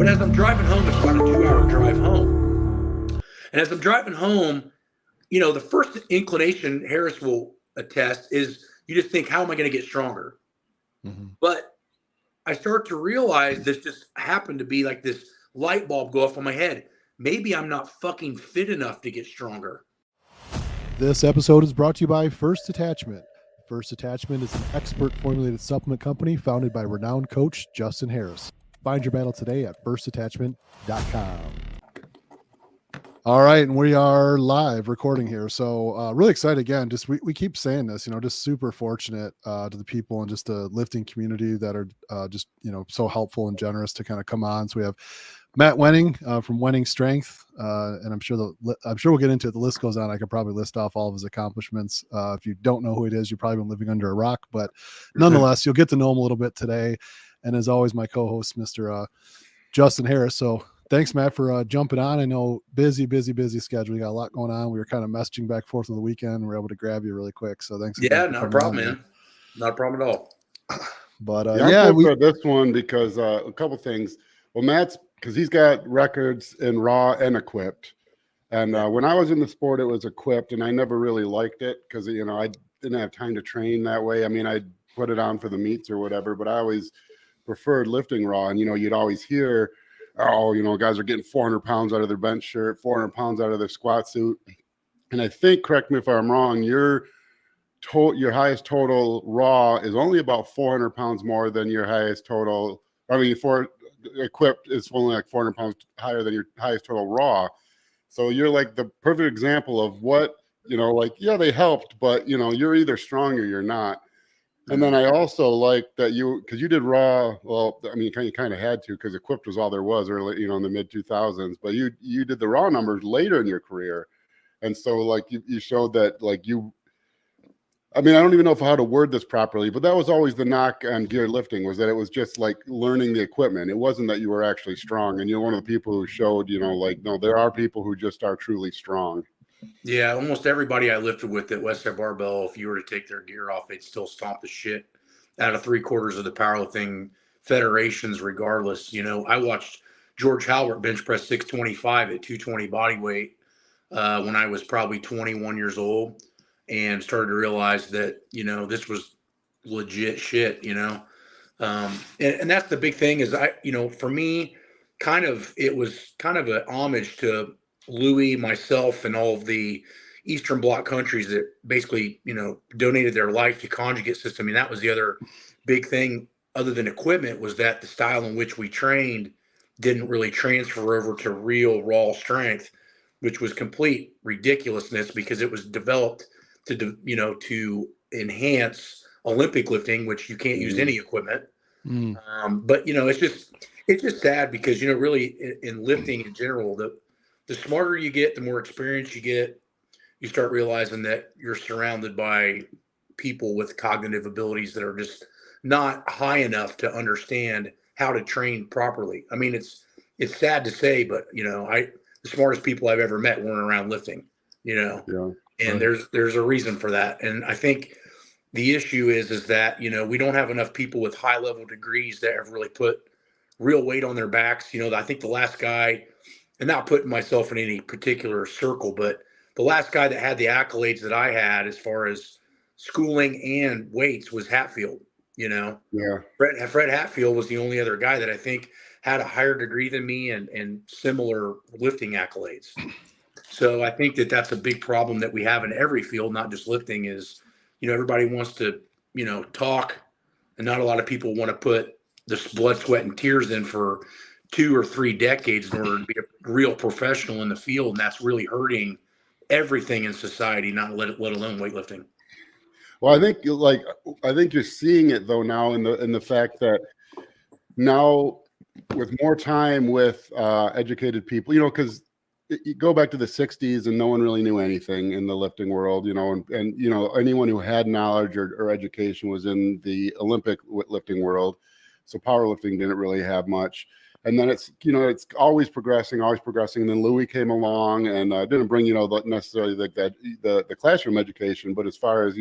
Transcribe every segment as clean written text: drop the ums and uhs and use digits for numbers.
But as I'm driving home, it's about a 2-hour drive home. And as I'm driving home, the first inclination, Harris will attest, is you just think, how am I going to get stronger? Mm-hmm. But I start to realize this just happened to be like this light bulb go off on my head. Maybe I'm not fucking fit enough to get stronger. This episode is brought to you by First Detachment. First Detachment is an expert formulated supplement company founded by renowned coach Justin Harris. Find your battle today at firstdetachment.com. All right, and we are live recording here. So really excited again. Just we keep saying this, just super fortunate to the people and just the lifting community that are just, so helpful and generous to kind of come on. So we have Matt Wenning from Wenning Strength, and I'm sure we'll get into it. The list goes on. I could probably list off all of his accomplishments. If you don't know who it is, you've probably been living under a rock, but nonetheless, you'll get to know him a little bit today. And as always, my co-host, Mr. Justin Harris. So thanks, Matt, for jumping on. I know busy schedule. You got a lot going on. We were kind of messaging back and forth on the weekend. We were able to grab you really quick. So thanks. Yeah, not a problem, man. Not a problem at all. But I'm for this one because a couple things. Well, Matt's because he's got records in raw and equipped. And when I was in the sport, it was equipped, and I never really liked it because I didn't have time to train that way. I mean, I put it on for the meets or whatever, but I always preferred lifting raw. And you'd always hear, guys are getting 400 pounds out of their bench shirt, 400 pounds out of their squat suit. And I think, correct me if I'm wrong, your highest total raw is only about 400 pounds more than your highest total. For equipped, it's only like 400 pounds higher than your highest total raw. So you're like the perfect example of what, they helped, but, you're either strong or you're not. And then I also like that because you did raw. Well, I mean, you kind of had to because equipped was all there was early, in the mid 2000s. But you did the raw numbers later in your career, and so you showed that I mean, I don't even know how to word this properly, but that was always the knock on gear lifting was that it was just like learning the equipment. It wasn't that you were actually strong, and you're one of the people who showed, no, there are people who just are truly strong. Yeah, almost everybody I lifted with at Westside Barbell, if you were to take their gear off, they'd still stomp the shit out of 3/4 of the powerlifting federations regardless. I watched George Halbert bench press 625 at 220 body weight when I was probably 21 years old and started to realize that, this was legit shit, and that's the big thing is for me, it was kind of an homage to Louie, myself, and all of the Eastern Bloc countries that basically, donated their life to conjugate system. I mean, that was the other big thing other than equipment was that the style in which we trained didn't really transfer over to real raw strength, which was complete ridiculousn's because it was developed to enhance Olympic lifting, which you can't use any equipment. But, it's just sad because, really in lifting in general, the smarter you get, the more experience you get, you start realizing that you're surrounded by people with cognitive abilities that are just not high enough to understand how to train properly. I mean, it's sad to say, but, the smartest people I've ever met weren't around lifting, Yeah. And there's a reason for that. And I think the issue is that, we don't have enough people with high level degrees that have really put real weight on their backs. I think the last guy, and not putting myself in any particular circle, but the last guy that had the accolades that I had as far as schooling and weights was Hatfield, Yeah. Fred Hatfield was the only other guy that I think had a higher degree than me and similar lifting accolades. So I think that that's a big problem that we have in every field, not just lifting is, everybody wants to, talk, and not a lot of people want to put this blood, sweat, and tears in for 2 or 3 decades in order to be a real professional in the field. And that's really hurting everything in society, not let alone weightlifting. Well, I think you're seeing it though now in the fact that now with more time with educated people, because you go back to the 60s and no one really knew anything in the lifting world, and anyone who had knowledge or education was in the Olympic lifting world. So powerlifting didn't really have much. And then it's always progressing. And then Louie came along and didn't bring, necessarily the classroom education, but as far as,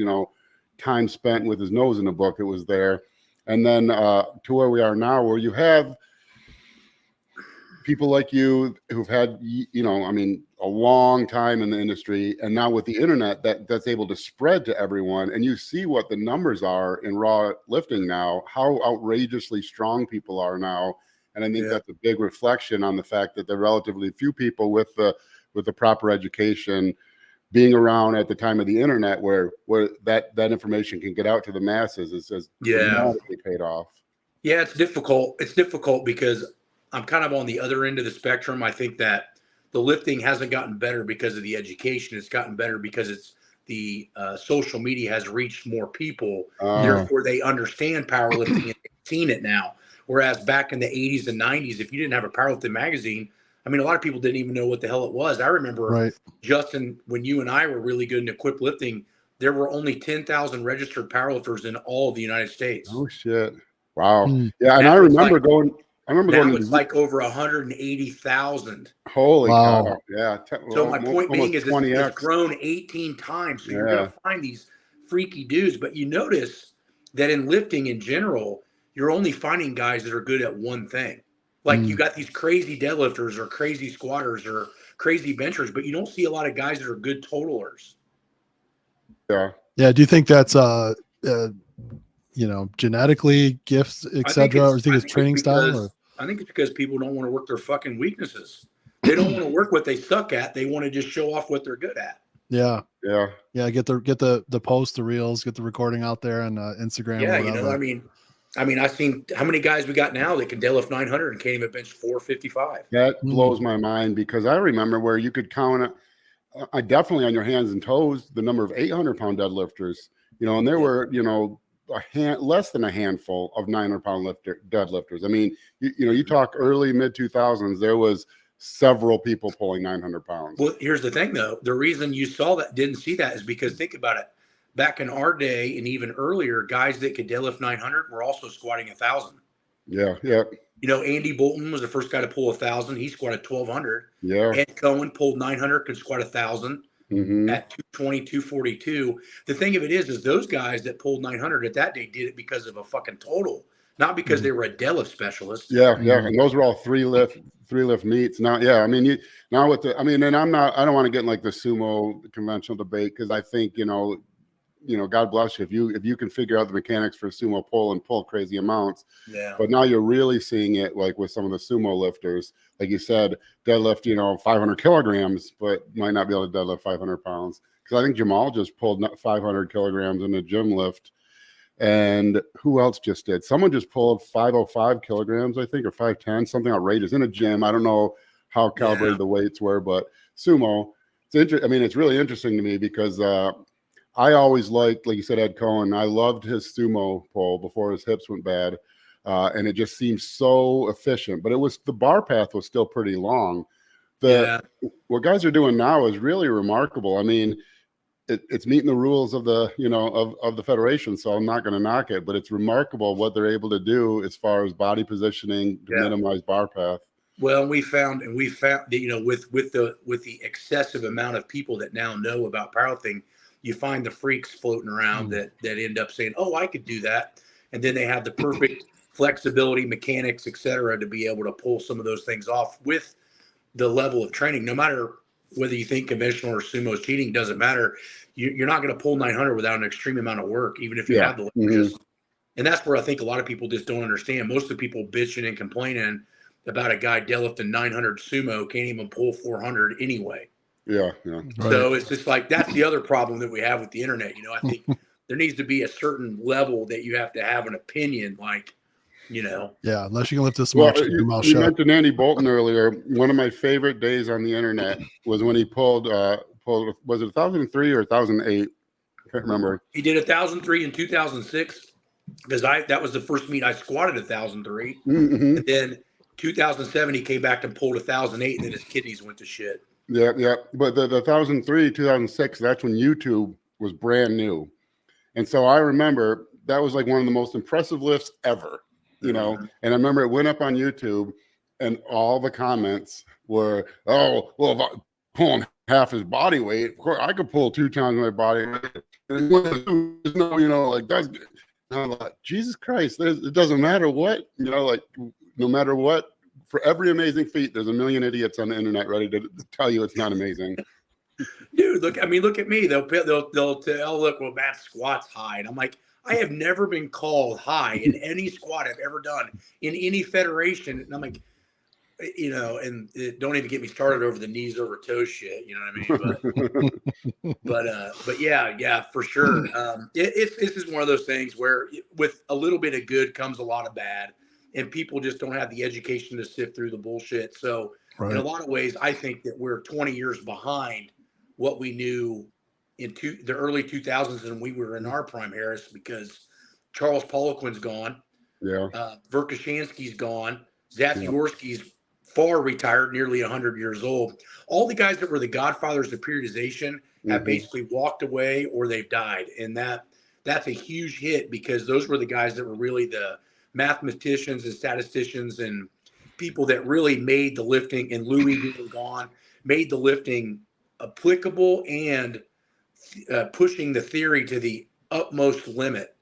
time spent with his nose in a book, it was there. And then to where we are now, where you have people like you who've had, I mean, a long time in the industry, and now with the internet that's able to spread to everyone, and you see what the numbers are in raw lifting now, how outrageously strong people are now. And I think that's a big reflection on the fact that there are relatively few people with the proper education being around at the time of the internet where that information can get out to the masses is dramatically paid off. Yeah, it's difficult. It's difficult because I'm kind of on the other end of the spectrum. I think that the lifting hasn't gotten better because of the education. It's gotten better because it's the social media has reached more people. Therefore, they understand powerlifting and they've seen it now. Whereas back in the 80s and 90s, if you didn't have a powerlifting magazine, I mean, a lot of people didn't even know what the hell it was. I remember, Justin, when you and I were really good in equipped lifting, there were only 10,000 registered powerlifters in all of the United States. Oh, shit. Wow. Yeah, and I remember going. Now it's like over 180,000. Holy cow! Yeah. So my point being is it's grown 18 times. So you're gonna find these freaky dudes, but you notice that in lifting in general, you're only finding guys that are good at one thing. Like you got these crazy deadlifters or crazy squatters or crazy benchers, but you don't see a lot of guys that are good totalers. Yeah. Yeah. Do you think that's genetically, gifts, etc., or do you think it's training style? Or? I think it's because people don't want to work their fucking weaknesses. They don't want to work what they suck at. They want to just show off what they're good at. Yeah. Get the post, the reels, get the recording out there on Instagram. Yeah, I mean, I've seen how many guys we got now that can deadlift 900 and can't even bench 455. That blows my mind because I remember where you could count definitely on your hands and toes the number of 800-pound deadlifters. And there were less than a handful of 900-pound deadlifters. I mean, you talk early mid 2000s, there was several people pulling 900 pounds. Well, here's the thing though. The reason you didn't see that is because think about it. Back in our day and even earlier, guys that could deadlift 900 were also squatting 1,000. Yeah. Andy Bolton was the first guy to pull 1,000. He squatted 1,200. Yeah. Ed Cohen pulled 900, could squat 1,000 at 220, 242. The thing of it is those guys that pulled 900 at that day did it because of a fucking total, not because they were a deadlift specialist. Yeah. And those were all three lift meets. Now, I mean, and I don't want to get in like the sumo conventional debate because I think, God bless you if you can figure out the mechanics for sumo pull and pull crazy amounts. Yeah. But now you're really seeing it like with some of the sumo lifters, like you said, deadlift 500 kilograms, but might not be able to deadlift 500 pounds. Because I think Jamal just pulled 500 kilograms in a gym lift, and who else just did? Someone just pulled 505 kilograms, I think, or 510, something outrageous in a gym. I don't know how calibrated the weights were, but sumo. It's really interesting to me because. I always liked, like you said, Ed Cohen. I loved his sumo pull before his hips went bad, and it just seemed so efficient. But the bar path was still pretty long. What guys are doing now is really remarkable. I mean, it's meeting the rules of the of the federation, so I'm not going to knock it. But it's remarkable what they're able to do as far as body positioning to minimize bar path. Well, we found that with the excessive amount of people that now know about powerlifting. You find the freaks floating around that end up saying, "Oh, I could do that," and then they have the perfect flexibility, mechanics, etc., to be able to pull some of those things off with the level of training. No matter whether you think conventional or sumo is cheating, doesn't matter. You're not going to pull 900 without an extreme amount of work, even if you have the lunges. And that's where I think a lot of people just don't understand. Most of the people bitching and complaining about a guy deadlifting 900 sumo can't even pull 400 anyway. Yeah. So it's just like that's the other problem that we have with the internet. I think there needs to be a certain level that you have to have an opinion, Yeah, unless you can lift this much. You mentioned Andy Bolton earlier. One of my favorite days on the internet was when he pulled. Was it 1,003 or 1,008? I can't remember. He did 1,003 in 2006 because that was the first meet I squatted 1,003, and then 2007 he came back and pulled 1,008, and then his kidneys went to shit. Yeah. But the 2003, 2006, that's when YouTube was brand new. And so I remember that was like one of the most impressive lifts ever, And I remember it went up on YouTube and all the comments were, "Oh, well, if I'm pulling half his body weight, of course I could pull 2 times my body weight." That's, I'm like, Jesus Christ, it doesn't matter what, no matter what for every amazing feat, there's a million idiots on the internet ready to tell you it's not amazing. Dude, look at me. They'll tell, look, well, Matt squats high. And I'm like, I have never been called high in any squat I've ever done in any federation. And I'm like, and don't even get me started over the knees over toes shit. You know what I mean? But yeah, for sure. This is one of those things where with a little bit of good comes a lot of bad, and people just don't have the education to sift through the bullshit. So in a lot of ways, I think that we're 20 years behind what we knew in the early 2000s, and we were in our prime, Harris, because Charles Poliquin's gone. Yeah. Verkhoshansky's gone. Zatsiorsky's far retired, nearly 100 years old. All the guys that were the godfathers of periodization have basically walked away or they've died. And that's a huge hit, because those were the guys that were really the mathematicians and statisticians and people that really made the lifting, and Louie being gone, made the lifting applicable and pushing the theory to the utmost limit.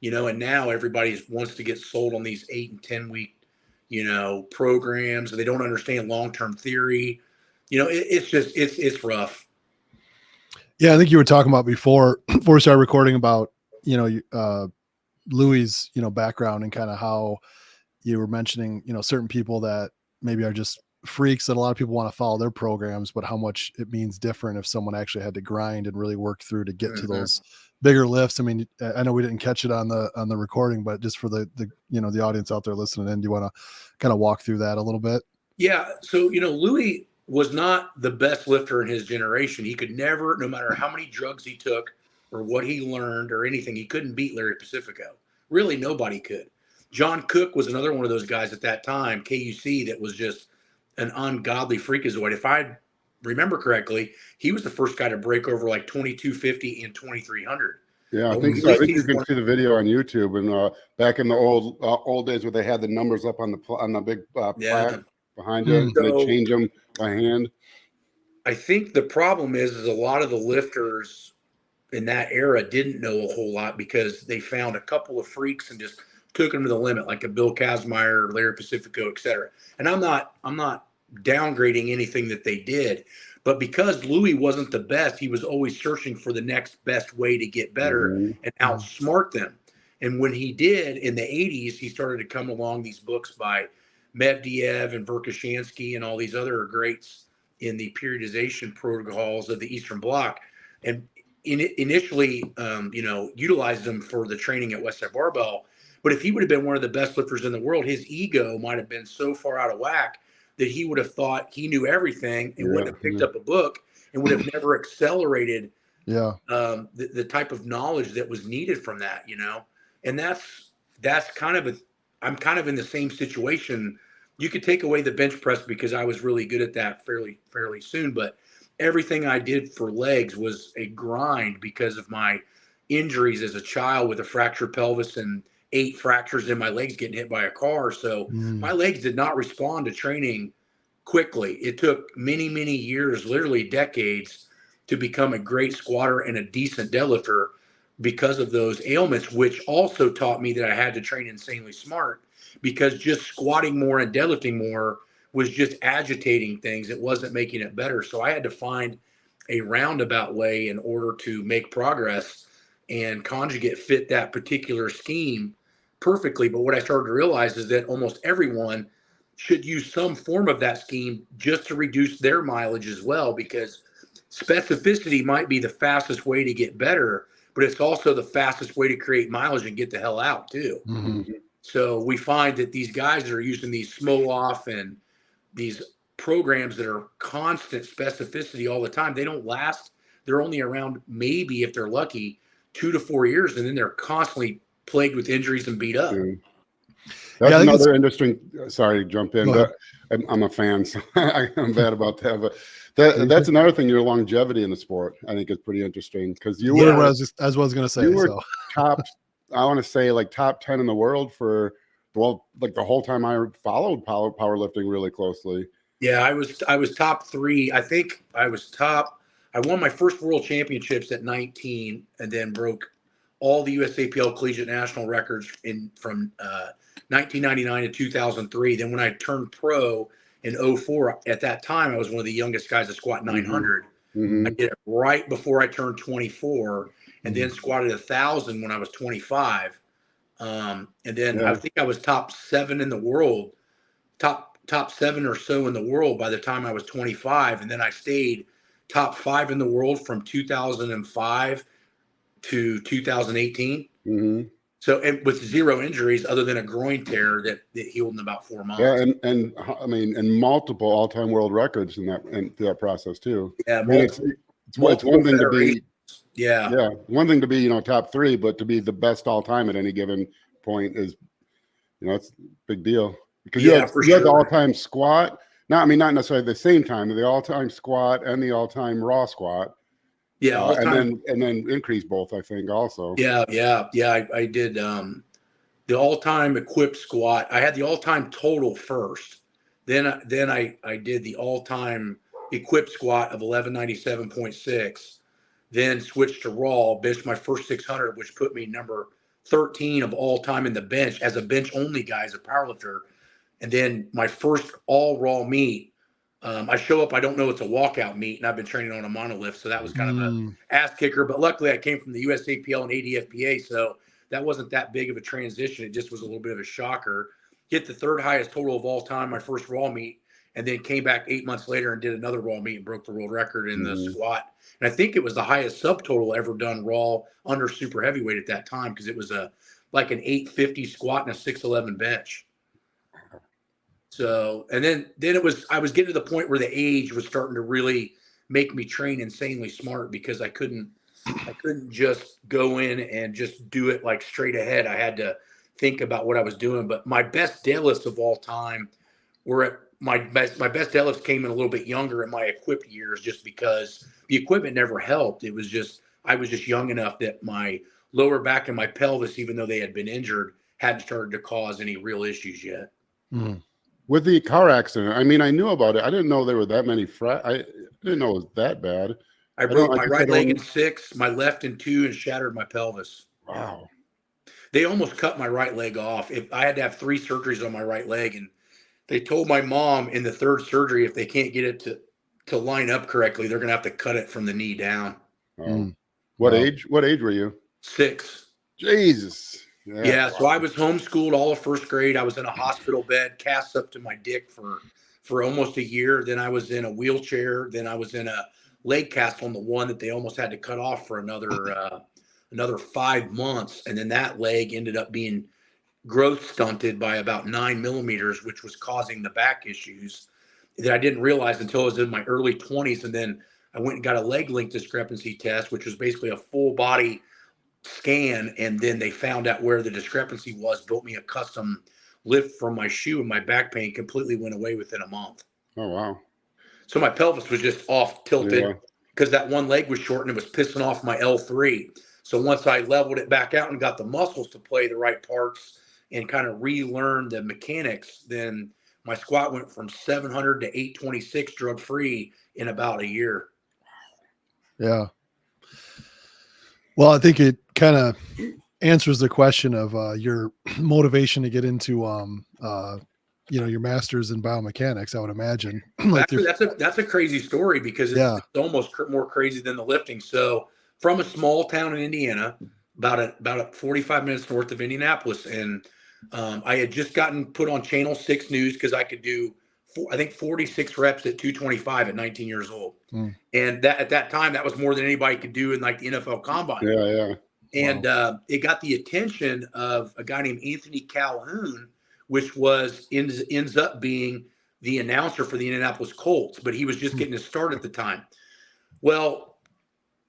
And now everybody wants to get sold on these 8 and 10 week, programs, and they don't understand long-term theory. It's rough. Yeah, I think you were talking about before we started recording about, Louie's, background, and kind of how you were mentioning, certain people that maybe are just freaks that a lot of people want to follow their programs, but how much it means different if someone actually had to grind and really work through to get to those bigger lifts. I mean, I know we didn't catch it on the recording, but just for the the audience out there listening in, do you want to kind of walk through that a little bit? Yeah. So, Louie was not the best lifter in his generation. He could never, no matter how many drugs he took or what he learned or anything, he couldn't beat Larry Pacifico. Really, nobody could. John Cook was another one of those guys at that time, KUC, that was just an ungodly freakazoid. If I remember correctly, he was the first guy to break over like 2250 and 2300. Yeah, I think so. I think you can see the video on YouTube. And back in the old days where they had the numbers up on the big plaque behind you, so they change them by hand. I think the problem is a lot of the lifters in that era didn't know a whole lot, because they found a couple of freaks and just took them to the limit, like a Bill Kazmaier, Larry Pacifico, et cetera. And I'm not downgrading anything that they did, but because Louie wasn't the best, he was always searching for the next best way to get better and outsmart them. And when he did in the 80s, he started to come along these books by Medvedev and Verkhoshansky and all these other greats in the periodization protocols of the Eastern Bloc, and initially, utilized them for the training at Westside Barbell. But if he would have been one of the best lifters in the world, his ego might have been so far out of whack that he would have thought he knew everything and wouldn't have picked up a book and would have never accelerated the type of knowledge that was needed from that, And that's kind of I'm kind of in the same situation. You could take away the bench press because I was really good at that fairly soon, but everything I did for legs was a grind because of my injuries as a child with a fractured pelvis and 8 fractures in my legs getting hit by a car. So my legs did not respond to training quickly. It took many, many years, literally decades, to become a great squatter and a decent deadlifter because of those ailments, which also taught me that I had to train insanely smart, because just squatting more and deadlifting more was just agitating things. It wasn't making it better. So I had to find a roundabout way in order to make progress, and conjugate fit that particular scheme perfectly. But what I started to realize is that almost everyone should use some form of that scheme just to reduce their mileage as well, because specificity might be the fastest way to get better, but it's also the fastest way to create mileage and get the hell out too. So we find that these guys that are using these Smoloff and these programs that are constant specificity all the time, they don't last. They're only around, maybe if they're lucky, 2 to 4 years, and then they're constantly plagued with injuries and beat up. That's another interesting. Sorry to jump in, but I'm a fan, so I'm bad about that. But that's another thing. Your longevity in the sport, I think, is pretty interesting, because you were. As I was going to say, you were top. I want to say like top 10 in the world for, like the whole time I followed powerlifting really closely. Yeah, I was top 3. I think I was top. I won my first world championships at 19, and then broke all the USAPL collegiate national records from 1999 to 2003. Then when I turned pro in 04, at that time, I was one of the youngest guys to squat 900. I did it right before I turned 24, and then squatted 1,000 when I was 25. And then I think I was top 7 in the world, top 7 or so in the world by the time I was 25. And then I stayed top 5 in the world from 2005 to 2018. So, and with 0 injuries other than a groin tear that healed in about 4 months. Yeah, and I mean, and multiple all-time world records in that process too. Yeah, I mean, it's one thing to be, one thing to be, top 3, but to be the best all-time at any given point is, it's a big deal, because you had the all-time squat. Not necessarily the same time, the all-time squat and the all-time raw squat. Yeah, all-time, and then increase both, I think, also. Yeah. I did the all-time equipped squat. I had the all-time total first. Then I did the all-time equipped squat of 1197.6. Then switched to raw, benched my first 600, which put me number 13 of all time in the bench as a bench only guy, as a powerlifter. And then my first all raw meet, I show up, I don't know it's a walkout meet, and I've been training on a monolift, so that was kind of a ass kicker. But luckily, I came from the USAPL and ADFPA, so that wasn't that big of a transition. It just was a little bit of a shocker. Hit the 3rd highest total of all time, my first raw meet, and then came back 8 months later and did another raw meet and broke the world record in the squat. And I think it was the highest subtotal ever done raw under super heavyweight at that time, because it was like an 850 squat and a 611 bench. So, and then I was getting to the point where the age was starting to really make me train insanely smart, because I couldn't just go in and just do it like straight ahead. I had to think about what I was doing. But my best deadlifts of all time were at my best deadlifts came in a little bit younger in my equipped years, just because the equipment never helped. It was just, I was just young enough that my lower back and my pelvis, even though they had been injured, hadn't started to cause any real issues yet. With the car accident, I knew about it. I didn't know there were that many I didn't know it was that bad. I broke my right leg in 6, my left in 2, and shattered my pelvis. Wow. They almost cut my right leg off. If I had to have 3 surgeries on my right leg, and they told my mom in the 3rd surgery, if they can't get it to line up correctly, they're going to have to cut it from the knee down. What age were you? 6. Jesus. Yeah, so I was homeschooled all of 1st grade. I was in a hospital bed, cast up to my dick for almost a year. Then I was in a wheelchair. Then I was in a leg cast on the one that they almost had to cut off for another 5 months. And then that leg ended up being growth stunted by about 9 millimeters, which was causing the back issues that I didn't realize until I was in my early 20s. And then I went and got a leg length discrepancy test, which was basically a full body scan. And then they found out where the discrepancy was, built me a custom lift from my shoe, and my back pain completely went away within a month. Oh, wow. So my pelvis was just off tilted because that one leg was short and it was pissing off my L3. So once I leveled it back out and got the muscles to play the right parts and kind of relearn the mechanics, then my squat went from 700 to 826 drug free in about a year. Yeah. Well, I think it kind of answers the question of your motivation to get into your master's in biomechanics, I would imagine. That's a crazy story, because it's almost more crazy than the lifting. So from a small town in Indiana, about 45 minutes north of Indianapolis, and I had just gotten put on Channel 6 News because I could do 46 reps at 225 at 19 years old. And at that time, that was more than anybody could do in like the NFL Combine. Yeah. And it got the attention of a guy named Anthony Calhoun, which ends up being the announcer for the Indianapolis Colts, but he was just getting his start at the time. Well,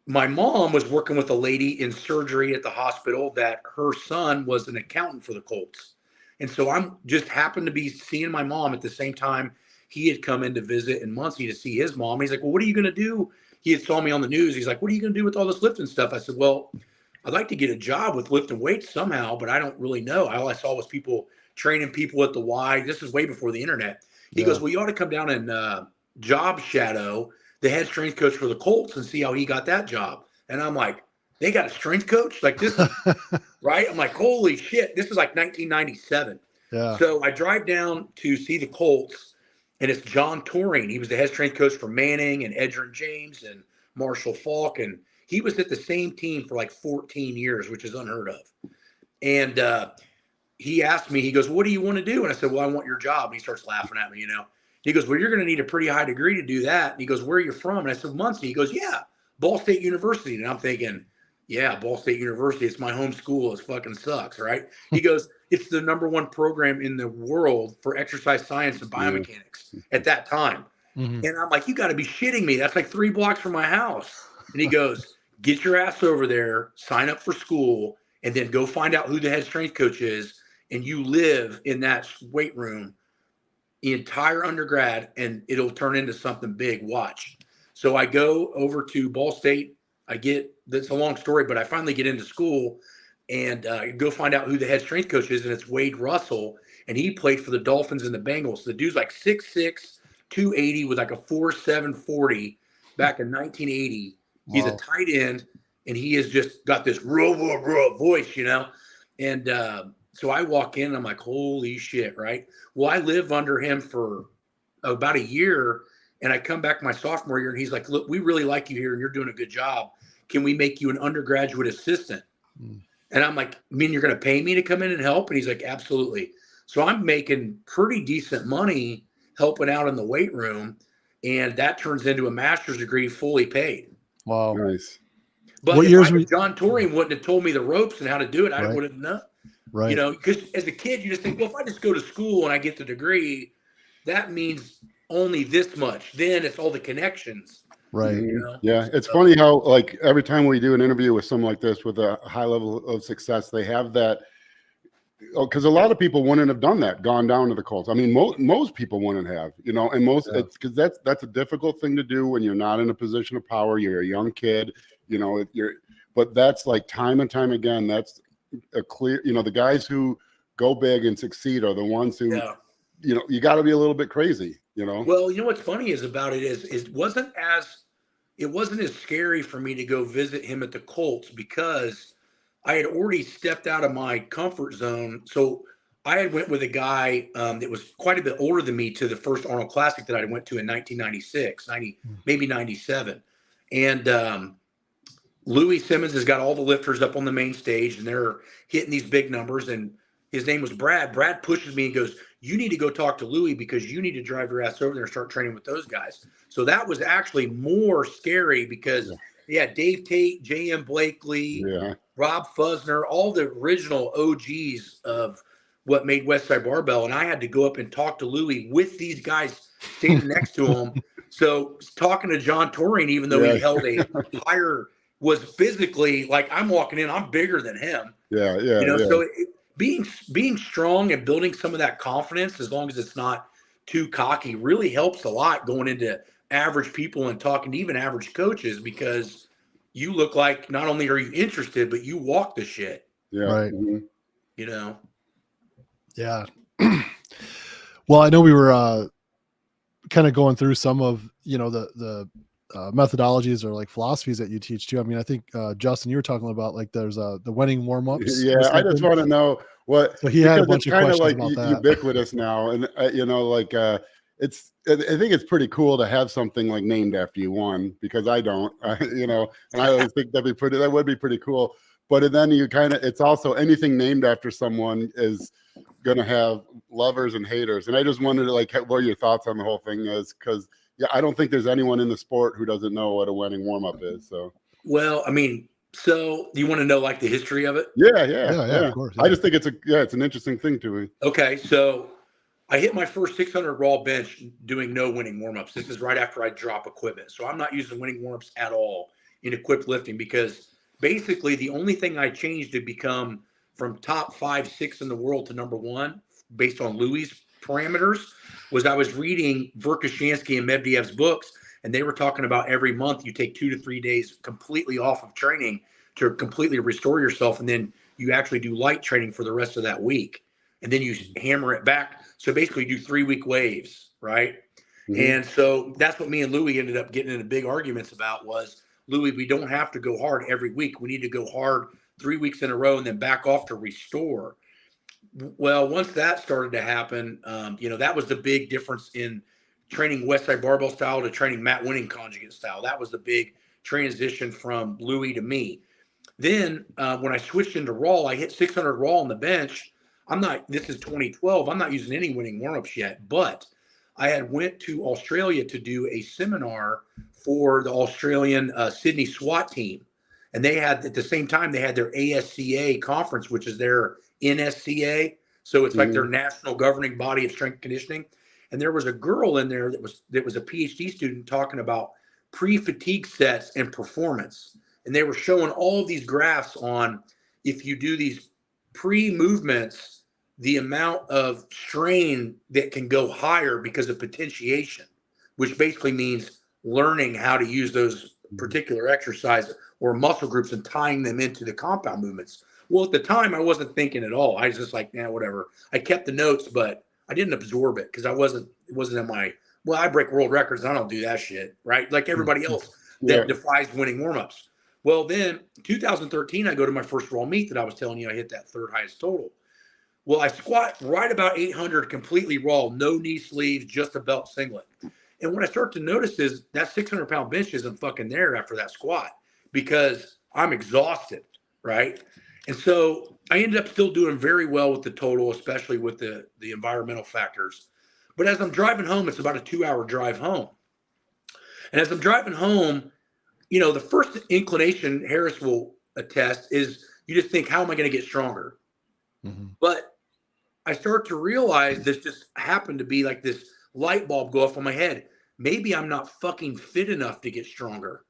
my mom was working with a lady in surgery at the hospital that her son was an accountant for the Colts. And so I'm just happened to be seeing my mom at the same time he had come in to visit in Muncie to see his mom. He's like, well, what are you going to do? He had saw me on the news. He's like, what are you going to do with all this lifting stuff? I said, well, I'd like to get a job with lifting weights somehow, but I don't really know. All I saw was people training people at the Y. This is way before the internet. He goes, well, you ought to come down and job shadow the head strength coach for the Colts and see how he got that job. And I'm like, they got a strength coach? Like this, right? I'm like, holy shit. This is like 1997. Yeah. So I drive down to see the Colts, and it's John Torring. He was the head strength coach for Manning and Edgerrin James and Marshall Faulk, and he was at the same team for like 14 years, which is unheard of. And he asked me, he goes, "What do you want to do?" And I said, "Well, I want your job." And he starts laughing at me, He goes, "Well, you're going to need a pretty high degree to do that." And he goes, "Where are you from?" And I said, "Muncie." He goes, "Yeah, Ball State University." And I'm thinking, yeah, Ball State University. It's my home school. It fucking sucks, right? He goes, "It's the #1 program in the world for exercise science and biomechanics at that time." Mm-hmm. And I'm like, "You got to be shitting me. That's like 3 blocks from my house." And he goes, "Get your ass over there, sign up for school, and then go find out who the head strength coach is. And you live in that weight room the entire undergrad, and it'll turn into something big. Watch." So I go over to Ball State. That's a long story, but I finally get into school and go find out who the head strength coach is, and it's Wade Russell, and he played for the Dolphins and the Bengals. The dude's like 6'6", 280 with like a 4.7 40 back in 1980. He's a tight end, and he has just got this real voice, And so I walk in, and I'm like, holy shit, right? Well, I live under him for about a year, and I come back my sophomore year, and he's like, "Look, we really like you here, and you're doing a good job. Can we make you an undergraduate assistant?" And I'm like, "Mean you're going to pay me to come in and help?" And he's like, "Absolutely." So I'm making pretty decent money helping out in the weight room, and that turns into a master's degree fully paid. Wow. Nice. But What years were you? John Torring wouldn't have told me the ropes and how to do it, I Right. wouldn't know. Right. Because as a kid, you just think, well, if I just go to school and I get the degree, that means only this much. Then it's all the connections. Right. Yeah. It's funny how, like, every time we do an interview with someone like this with a high level of success, they have that. Because a lot of people wouldn't have done that, gone down to the Colts. I mean, most people wouldn't have, and it's because that's a difficult thing to do when you're not in a position of power. You're a young kid, but that's like time and time again. That's a clear, the guys who go big and succeed are the ones who, you got to be a little bit crazy, Well, what's funny is about it is it wasn't as scary for me to go visit him at the Colts because I had already stepped out of my comfort zone. So I had went with a guy that was quite a bit older than me to the first Arnold Classic that I went to in 1996, maybe 97. And Louie Simmons has got all the lifters up on the main stage, and they're hitting these big numbers. And his name was Brad. Brad pushes me and goes, "You need to go talk to Louie because you need to drive your ass over there and start training with those guys." So that was actually more scary because Dave Tate, J.M. Blakely, Rob Fusner, all the original OGs of what made Westside Barbell. And I had to go up and talk to Louie with these guys standing next to him. So talking to John Torring, even though he held a higher, was physically like I'm walking in, I'm bigger than him. So being strong and building some of that confidence, as long as it's not too cocky, really helps a lot going into average people and talking to even average coaches, because you look like not only are you interested, but you walk the shit. Right. Yeah. Well, I know we were kind of going through some of the methodologies or like philosophies that you teach too. I mean, I think Justin, you were talking about like there's the Wenning warmups. Yeah, I just want to know what. So he had a bunch of questions like about that. Ubiquitous now, and it's. I think it's pretty cool to have something like named after you. One, because I don't, and I always think that would be pretty cool. But then it's also anything named after someone is going to have lovers and haters. And I just wondered, like, what your thoughts on the whole thing is, because I don't think there's anyone in the sport who doesn't know what a Wenning warm-up is. So, well, I mean, so do you want to know like the history of it? Yeah, of course. I just think it's an interesting thing to me. Okay, so I hit my first 600 raw bench doing no Wenning warm-ups. This is right after I drop equipment. So I'm not using Wenning warm-ups at all in equipped lifting, because basically the only thing I changed to become from top 5, 6 in the world to #1 based on Louie's parameters was I was reading Verkhoshansky and Medvedev's books, and they were talking about every month you take 2 to 3 days completely off of training to completely restore yourself, and then you actually do light training for the rest of that week, and then you hammer it back. So basically you do 3-week waves, right? Mm-hmm. And so that's what me and Louie ended up getting into big arguments about was, Louie, we don't have to go hard every week. We need to go hard 3 weeks in a row and then back off to restore. Well, once that started to happen, that was the big difference in training Westside Barbell style to training Matt Wenning conjugate style. That was the big transition from Louie to me. Then when I switched into raw, I hit 600 raw on the bench. This is 2012. I'm not using any Wenning warmups yet, but I had went to Australia to do a seminar for the Australian Sydney SWAT team. And they had, at the same time, they had their ASCA conference, which is their NSCA. So it's like their national governing body of strength conditioning. And there was a girl in there that was a PhD student talking about pre-fatigue sets and performance. And they were showing all of these graphs on if you do these pre-movements, the amount of strain that can go higher because of potentiation, which basically means learning how to use those particular exercises or muscle groups and tying them into the compound movements. Well, at the time, I wasn't thinking at all. I was just like, whatever. I kept the notes, but I didn't absorb it because it wasn't in my, well, I break world records. I don't do that shit, right? Like everybody else that defies winning warmups. Well, then 2013, I go to my first raw meet that I was telling you I hit that third highest total. Well, I squat right about 800 completely raw, no knee sleeves, just a belt singlet. And what I start to notice is that 600-pound bench isn't fucking there after that squat because I'm exhausted, right? And so I ended up still doing very well with the total, especially with the environmental factors. But as I'm driving home, it's about a 2-hour drive home. And as I'm driving home, the first inclination, Harris will attest, is you just think, how am I going to get stronger? Mm-hmm. But I start to realize this just happened to be like this light bulb go off on my head. Maybe I'm not fucking fit enough to get stronger.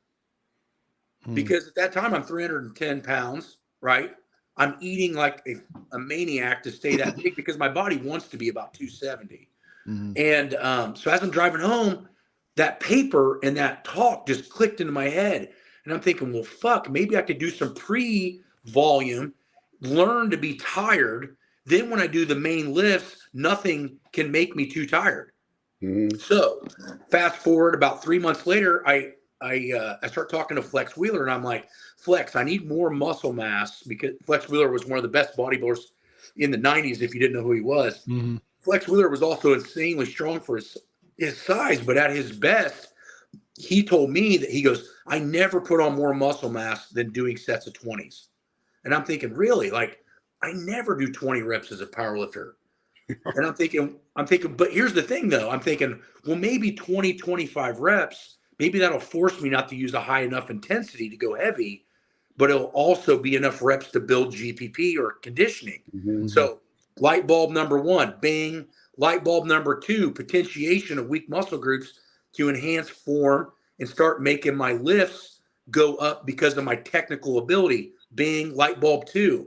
Because at that time, I'm 310 pounds, right? I'm eating like a maniac to stay that big because my body wants to be about 270. Mm-hmm. And so as I'm driving home, that paper and that talk just clicked into my head. And I'm thinking, well, fuck, maybe I could do some pre-volume, learn to be tired. Then when I do the main lifts, nothing can make me too tired. Mm-hmm. So fast forward about 3 months later, I start talking to Flex Wheeler and I'm like, Flex, I need more muscle mass because Flex Wheeler was one of the best bodybuilders in the 90s, if you didn't know who he was. Mm-hmm. Flex Wheeler was also insanely strong for his size, but at his best, he told me that he goes, I never put on more muscle mass than doing sets of 20s. And I'm thinking, really? Like, I never do 20 reps as a powerlifter. And I'm thinking, but here's the thing though. I'm thinking, well, maybe 20, 25 reps, maybe that'll force me not to use a high enough intensity to go heavy, but it'll also be enough reps to build GPP or conditioning. Mm-hmm. So light bulb number one, bing. Light bulb number two, potentiation of weak muscle groups to enhance form and start making my lifts go up because of my technical ability. Bing, light bulb two.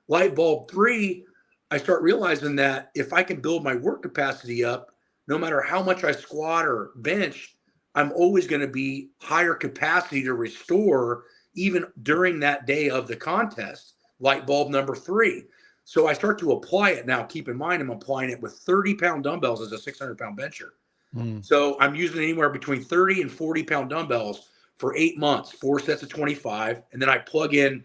Light bulb three, I start realizing that if I can build my work capacity up, no matter how much I squat or bench, I'm always going to be higher capacity to restore even during that day of the contest. Light bulb number three. So I start to apply it now. Keep in mind, I'm applying it with 30-pound dumbbells as a 600-pound bencher. Mm. So I'm using anywhere between 30 and 40-pound dumbbells for 8 months, 4 sets of 25. And then I plug in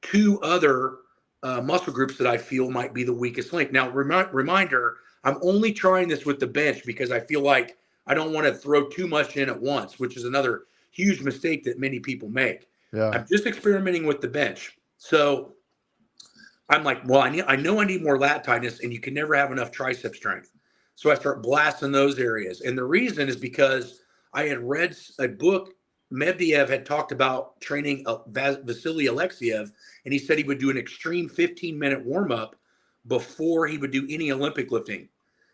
2 other muscle groups that I feel might be the weakest link. Now, reminder, I'm only trying this with the bench because I feel like I don't want to throw too much in at once, which is another huge mistake that many people make. Yeah. I'm just experimenting with the bench. So I'm like, well, I know I need more lat tightness, and you can never have enough tricep strength. So I start blasting those areas. And the reason is because I had read a book. Medvedev had talked about training Vasily Alexiev, and he said he would do an extreme 15-minute warm-up before he would do any Olympic lifting.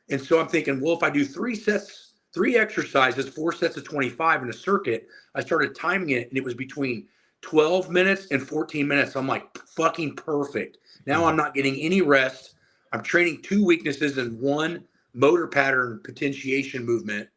And so I'm thinking, well, if I do 3 exercises, 4 sets of 25 in a circuit, I started timing it, and it was between 12 minutes and 14 minutes. I'm like, fucking perfect. Now I'm not getting any rest. I'm training 2 weaknesses in 1 motor pattern potentiation movement,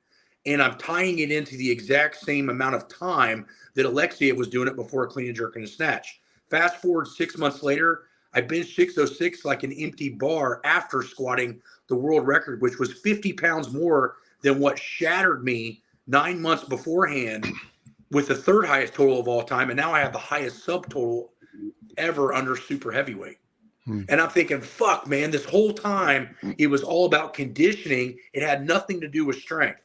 and I'm tying it into the exact same amount of time that Alexiev was doing it before a clean and jerk and a snatch. Fast forward 6 months later, I benched 606 like an empty bar after squatting the world record, which was 50 pounds more than what shattered me 9 months beforehand with the 3rd highest total of all time. And now I have the highest subtotal ever under super heavyweight. And I'm thinking, fuck, man, this whole time it was all about conditioning. It had nothing to do with strength.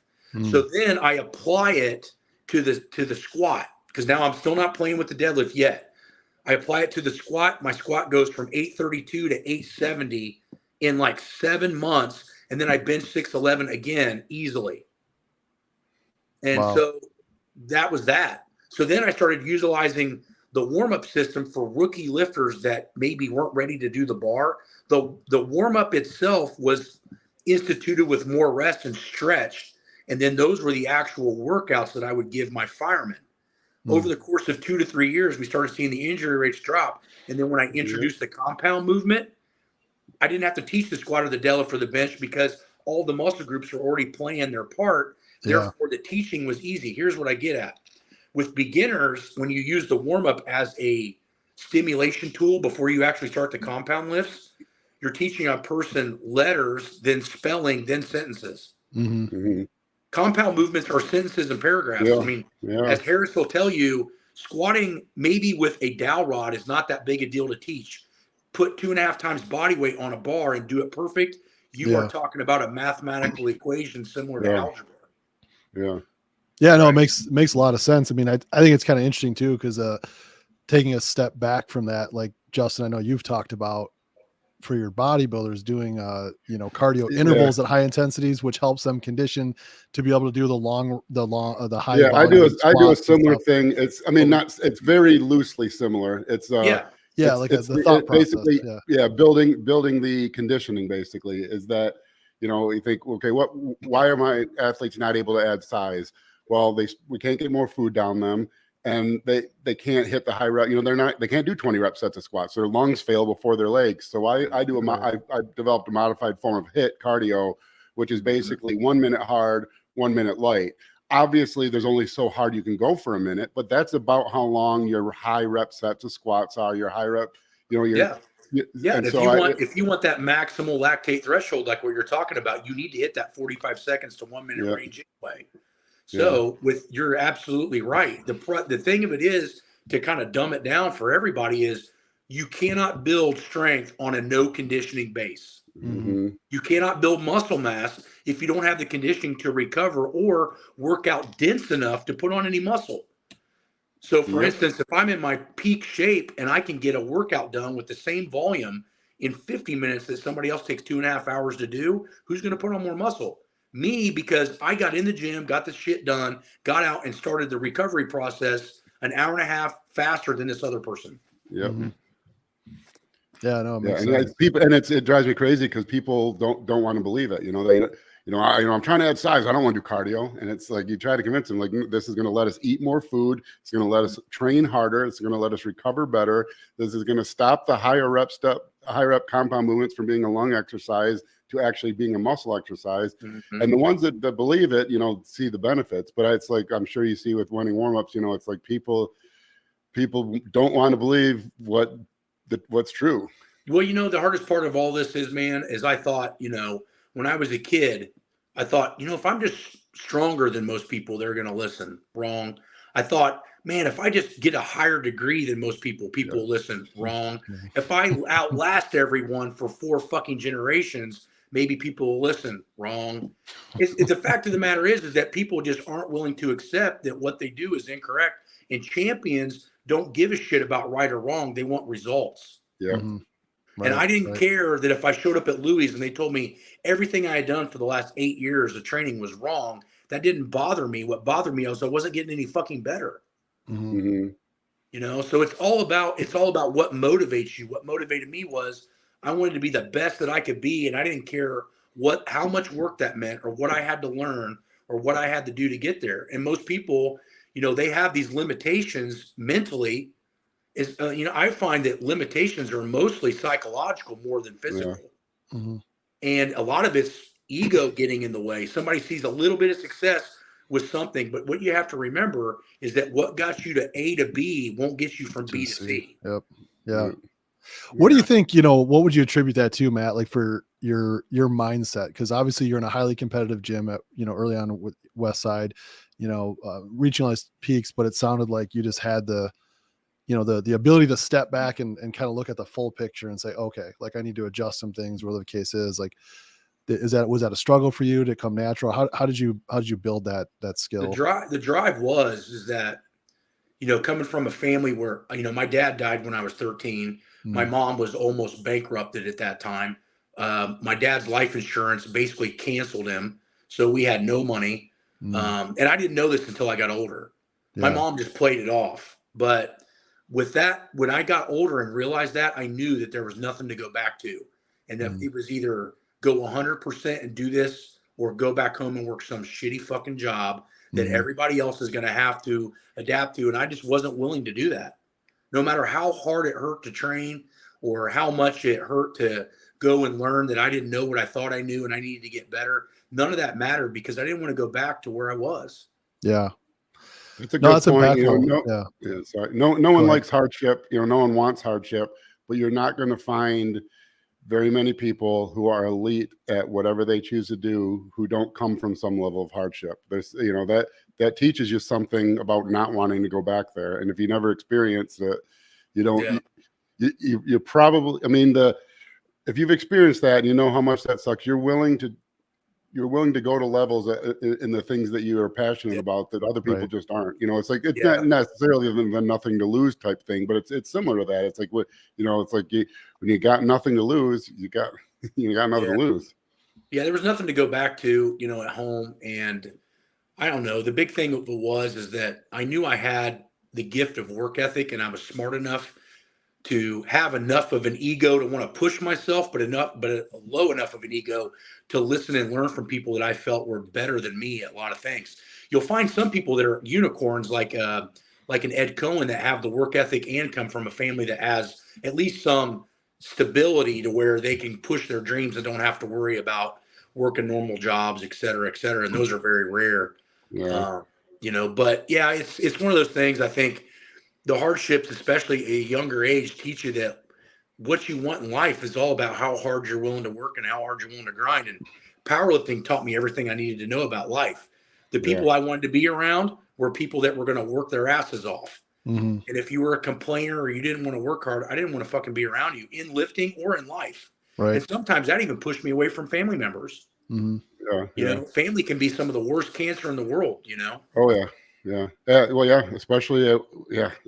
So then I apply it to the squat, because now I'm still not playing with the deadlift yet. I apply it to the squat. My squat goes from 832 to 870 in like 7 months. And then I bench 611 again easily. And so that was that. So then I started utilizing the warm-up system for rookie lifters that maybe weren't ready to do the bar. The warm-up itself was instituted with more rest and stretch. And then those were the actual workouts that I would give my firemen. Over the course of 2 to 3 years, we started seeing the injury rates drop. And then when I introduced the compound movement, I didn't have to teach the squat or the deadlift or the bench, because all the muscle groups are already playing their part. Therefore, the teaching was easy. Here's what I get at. With beginners, when you use the warm-up as a stimulation tool before you actually start the compound lifts, you're teaching a person letters, then spelling, then sentences. Compound movements are sentences and paragraphs. I mean, as Harris will tell you, squatting maybe with a dowel rod is not that big a deal to teach. Put 2.5 times body weight on a bar and do it perfect. You are talking about a mathematical equation similar to algebra. Yeah, no, it makes a lot of sense. I mean, I think it's kind of interesting too, because taking a step back from that, like Justin, I know you've talked about for your bodybuilders doing cardio intervals at high intensities, which helps them condition to be able to do the high I do a similar thing. It's it's very loosely similar. It's the thought basically building the conditioning basically is that, you think, okay, why are my athletes not able to add size? Well, we can't get more food down them, and they can't hit the high rep. They can't do 20 rep sets of squats. Their lungs fail before their legs. So I developed a modified form of HIIT cardio, which is basically 1 minute hard, 1 minute light. Obviously, there's only so hard you can go for a minute, but that's about how long your high rep sets of squats are. Your high rep, And if you want that maximal lactate threshold, like what you're talking about, you need to hit that 45 seconds to 1 minute range anyway. So you're absolutely right. The thing of it is, to kind of dumb it down for everybody, is you cannot build strength on a no conditioning base. You cannot build muscle mass if you don't have the conditioning to recover or work out dense enough to put on any muscle. So for instance, if I'm in my peak shape and I can get a workout done with the same volume in 50 minutes that somebody else takes 2.5 hours to do, who's going to put on more muscle? Me, because I got in the gym, got the shit done, got out and started the recovery process an hour and a half faster than this other person. Yeah, no, it makes sense. It drives me crazy because people don't want to believe it. I'm trying to add size. I don't want to do cardio. And it's like, you try to convince them, like, this is going to let us eat more food. It's going to let us train harder. It's going to let us recover better. This is going to stop the high rep compound movements from being a lung exercise to actually being a muscle exercise. And the ones that believe it, see the benefits. But it's like, I'm sure you see with Wenning warmups, it's like people don't want to believe what's true. Well, the hardest part of all this is I thought, when I was a kid, I thought, if I'm just stronger than most people, they're going to listen. Wrong. I thought, man, if I just get a higher degree than most people will listen. Wrong. If I outlast everyone for 4 fucking generations, maybe people will listen. Wrong. It's the fact of the matter is that people just aren't willing to accept that what they do is incorrect. And champions don't give a shit about right or wrong. They want results. Yeah. Right, and I didn't care that if I showed up at Louie's and they told me everything I had done for the last 8 years of training was wrong. That didn't bother me. What bothered me was I wasn't getting any fucking better. So it's all about what motivates you. What motivated me was I wanted to be the best that I could be, and I didn't care how much work that meant or what I had to learn or what I had to do to get there. And most people, they have these limitations mentally. I find that limitations are mostly psychological more than physical. And a lot of it's ego getting in the way. Somebody sees a little bit of success with something, but what you have to remember is that what got you to A to B won't get you from B to C. Yep. Yeah. What do you think, what would you attribute that to, Matt, like for your mindset? Because obviously you're in a highly competitive gym at, early on with Westside, reaching all these peaks, but it sounded like you just had the you know, the ability to step back and kind of look at the full picture and say, okay, like I need to adjust some things, whatever the case is. Like, was that a struggle for you to come natural? How did you build that skill? The drive is that, you know, coming from a family where, you know, my dad died when I was 13. My mom was almost bankrupted at that time. My dad's life insurance basically canceled him, so we had no money. And I didn't know this until I got older. My mom just played it off. But with that, when I got older and realized that, I knew that there was nothing to go back to, and that it was either go 100% and do this, or go back home and work some shitty fucking job that everybody else is going to have to adapt to. And I just wasn't willing to do that. No matter how hard it hurt to train or how much it hurt to go and learn that I didn't know what I thought I knew and I needed to get better. None of that mattered because I didn't want to go back to where I was. Yeah. That's a good point. You know, no one likes hardship. You know, no one wants hardship, but you're not going to find very many people who are elite at whatever they choose to do who don't come from some level of hardship. There's, you know, that teaches you something about not wanting to go back there. And if you never experienced it, you don't, you probably, I mean, if you've experienced that and you know how much that sucks, you're willing to go to levels in the things that you are passionate about that other people just aren't. You know, it's like, it's not necessarily the nothing to lose type thing, but it's similar to that. It's like, what, you know, it's like when you got nothing to lose, you got nothing to lose. Yeah, there was nothing to go back to, you know, at home. And I don't know. The big thing is that I knew I had the gift of work ethic, and I was smart enough to have enough of an ego to want to push myself, but low enough of an ego to listen and learn from people that I felt were better than me at a lot of things. You'll find some people that are unicorns, like an Ed Cohen, that have the work ethic and come from a family that has at least some stability to where they can push their dreams and don't have to worry about working normal jobs, et cetera, et cetera. And those are very rare. You know, but yeah, it's one of those things. I think the hardships, especially at a younger age, teach you that what you want in life is all about how hard you're willing to work and how hard you're willing to grind. And powerlifting taught me everything I needed to know about life. The people I wanted to be around were people that were going to work their asses off. And if you were a complainer or you didn't want to work hard, I didn't want to fucking be around you in lifting or in life. And sometimes that even pushed me away from family members. You know, family can be some of the worst cancer in the world, you know? Oh, yeah. Well, especially,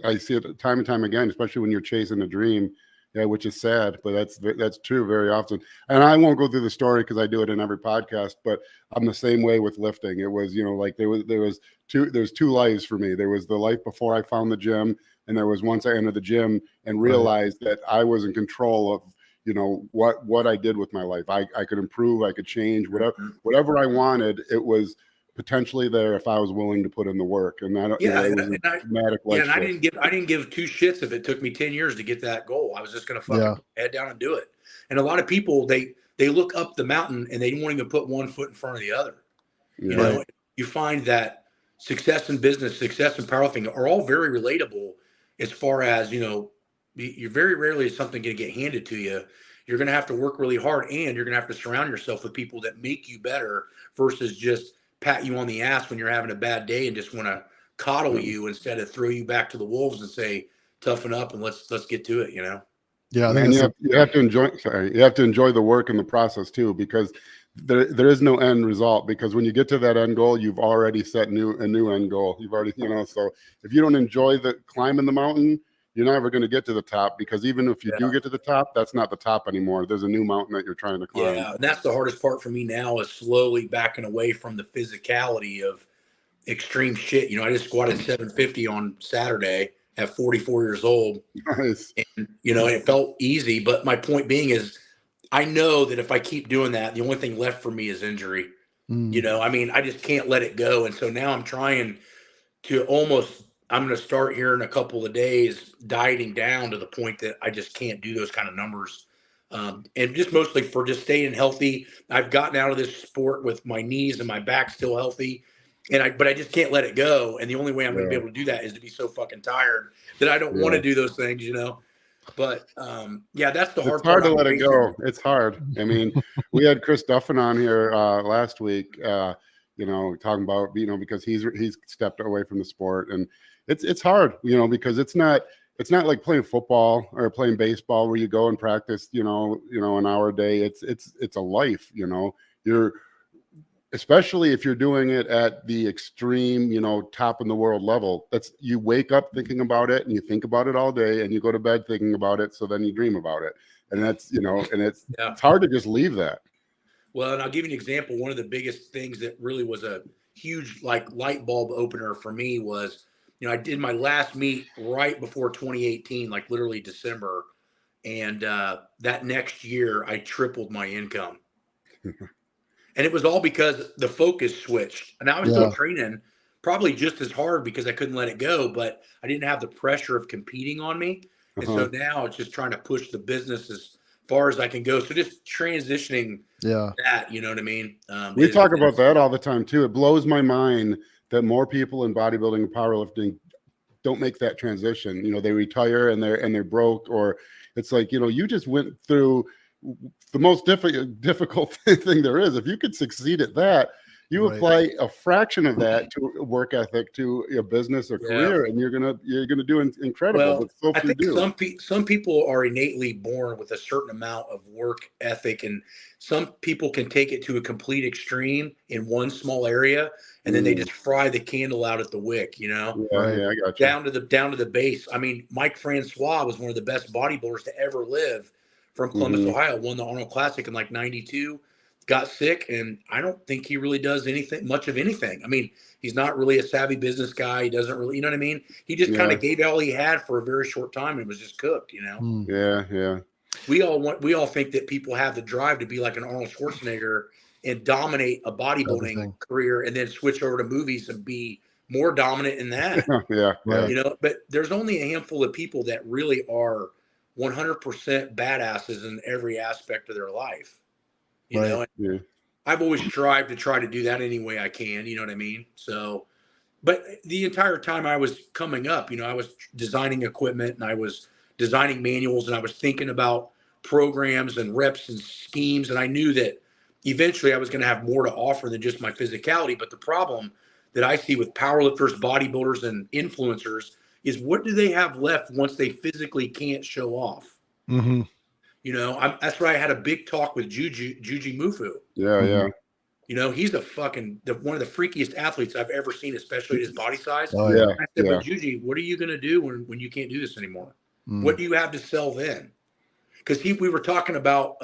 I see it time and time again, especially when you're chasing a dream, which is sad, but that's true very often. And I won't go through the story because I do it in every podcast, but I'm the same way with lifting. It was, you know, like there's two lives for me. There was the life before I found the gym, and there was once I entered the gym and realized that I was in control of, you know, what I did with my life. I could improve, I could change, whatever I wanted. It was potentially there if I was willing to put in the work. And that, it was a dramatic life and I didn't give two shits if it took me 10 years to get that goal. I was just going to fucking head down and do it. And a lot of people, they look up the mountain and they won't even put one foot in front of the other. You know, you find that success in business, success in powerlifting are all very relatable as far as, you know, you're very rarely is something going to get handed to you. You're going to have to work really hard, and you're going to have to surround yourself with people that make you better versus just pat you on the ass when you're having a bad day and just want to coddle you instead of throw you back to the wolves and say, toughen up and let's get to it, you know? Yeah. And you have to enjoy the work and the process too, because there is no end result, because when you get to that end goal, you've already set a new end goal. You've already, you know, so if you don't enjoy the climbing the mountain, you're never going to get to the top, because even if you do get to the top, that's not the top anymore. There's a new mountain that you're trying to climb. Yeah, and that's the hardest part for me now, is slowly backing away from the physicality of extreme shit. You know, I just squatted 750 on Saturday at 44 years old. Nice. And, you know, it felt easy. But my point being is, I know that if I keep doing that, the only thing left for me is injury. You know, I mean, I just can't let it go. And so now I'm trying to I'm going to start here in a couple of days dieting down to the point that I just can't do those kind of numbers. And just mostly for just staying healthy. I've gotten out of this sport with my knees and my back still healthy. But I just can't let it go. And the only way I'm going to be able to do that is to be so fucking tired that I don't want to do those things, you know? But that's the hard part. It's hard to let it go. It's hard. I mean, we had Chris Duffin on here last week, you know, talking about, you know, because he's stepped away from the sport, and it's hard, you know, because it's not, it's not like playing football or playing baseball where you go and practice, an hour a day. It's a life, you're, especially if you're doing it at the extreme, top in the world level. You wake up thinking about it and you think about it all day and you go to bed thinking about it. So then you dream about it. And that's, and it's hard to just leave that. Well, and I'll give you an example. One of the biggest things that really was a huge light bulb opener for me was, I did my last meet right before 2018, like literally December. And that next year I tripled my income. And it was all because the focus switched. And I was still training probably just as hard because I couldn't let it go, but I didn't have the pressure of competing on me. And so now it's just trying to push the business as far as I can go. So just transitioning that, you know what I mean? We talk about that all the time too. It blows my mind that more people in bodybuilding and powerlifting don't make that transition. They retire and they're broke, or it's like, you just went through the most difficult thing there is. If you could succeed at that, you apply a fraction of that to work ethic, to a business or career, and you're gonna do incredible. Well, but so few do. Some people are innately born with a certain amount of work ethic, and some people can take it to a complete extreme in one small area, and then they just fry the candle out at the wick. Yeah, I got you. Down to the base. I mean, Mike Francois was one of the best bodybuilders to ever live from Columbus, Ohio. Won the Arnold Classic in like '92. Got sick, and I don't think he really does much of anything. I mean, he's not really a savvy business guy. He doesn't really, you know what I mean? He just kind of gave all he had for a very short time and was just cooked, Yeah. We all think that people have the drive to be like an Arnold Schwarzenegger and dominate a bodybuilding career and then switch over to movies and be more dominant in that. But there's only a handful of people that really are 100% badasses in every aspect of their life. I've always strived to try to do that any way I can, you know what I mean? So, but the entire time I was coming up, I was designing equipment and I was designing manuals and I was thinking about programs and reps and schemes. And I knew that eventually I was going to have more to offer than just my physicality. But the problem that I see with powerlifters, bodybuilders, and influencers is, what do they have left once they physically can't show off? That's why I had a big talk with Juji Mufu. Yeah. He's one of the freakiest athletes I've ever seen, especially at his body size. I said, but Juji, what are you going to do when you can't do this anymore? What do you have to sell then? Because we were talking about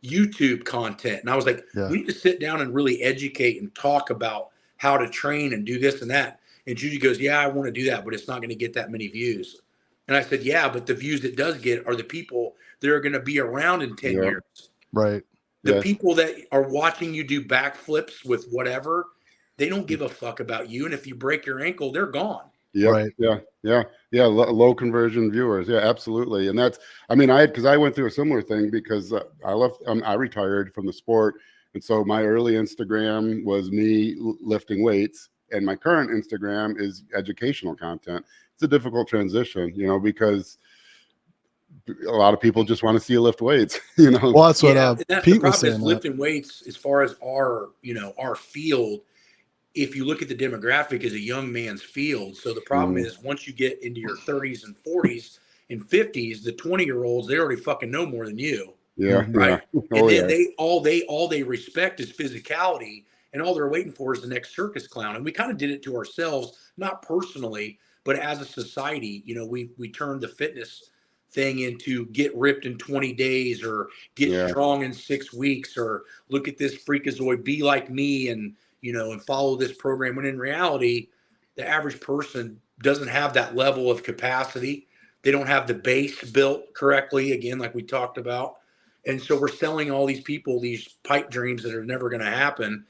YouTube content, and I was like, we need to sit down and really educate and talk about how to train and do this and that. And Juji goes, yeah, I want to do that, but it's not going to get that many views. And I said, yeah, but the views it does get are the people that are going to be around in 10 years. Right. The people that are watching you do backflips with whatever, they don't give a fuck about you. And if you break your ankle, they're gone. Yeah. Right. Yeah. Low conversion viewers. Yeah, absolutely. And that's, because I went through a similar thing because I retired from the sport. And so my early Instagram was me lifting weights, and my current Instagram is educational content. It's a difficult transition, because a lot of people just want to see you lift weights, Well, that's what Pete was saying. Lifting weights, as far as our field, if you look at the demographic, is a young man's field. So the problem is, once you get into your 30s and 40s and 50s, the 20-year-olds, they already fucking know more than you. Yeah. Right. And then all they respect is physicality, and all they're waiting for is the next circus clown. And we kind of did it to ourselves, not personally, but as a society. We turned the fitness thing into get ripped in 20 days or get strong in 6 weeks, or look at this freakazoid, be like me, and and follow this program. When in reality, the average person doesn't have that level of capacity. They don't have the base built correctly, again, like we talked about. And so we're selling all these people these pipe dreams that are never going to happen.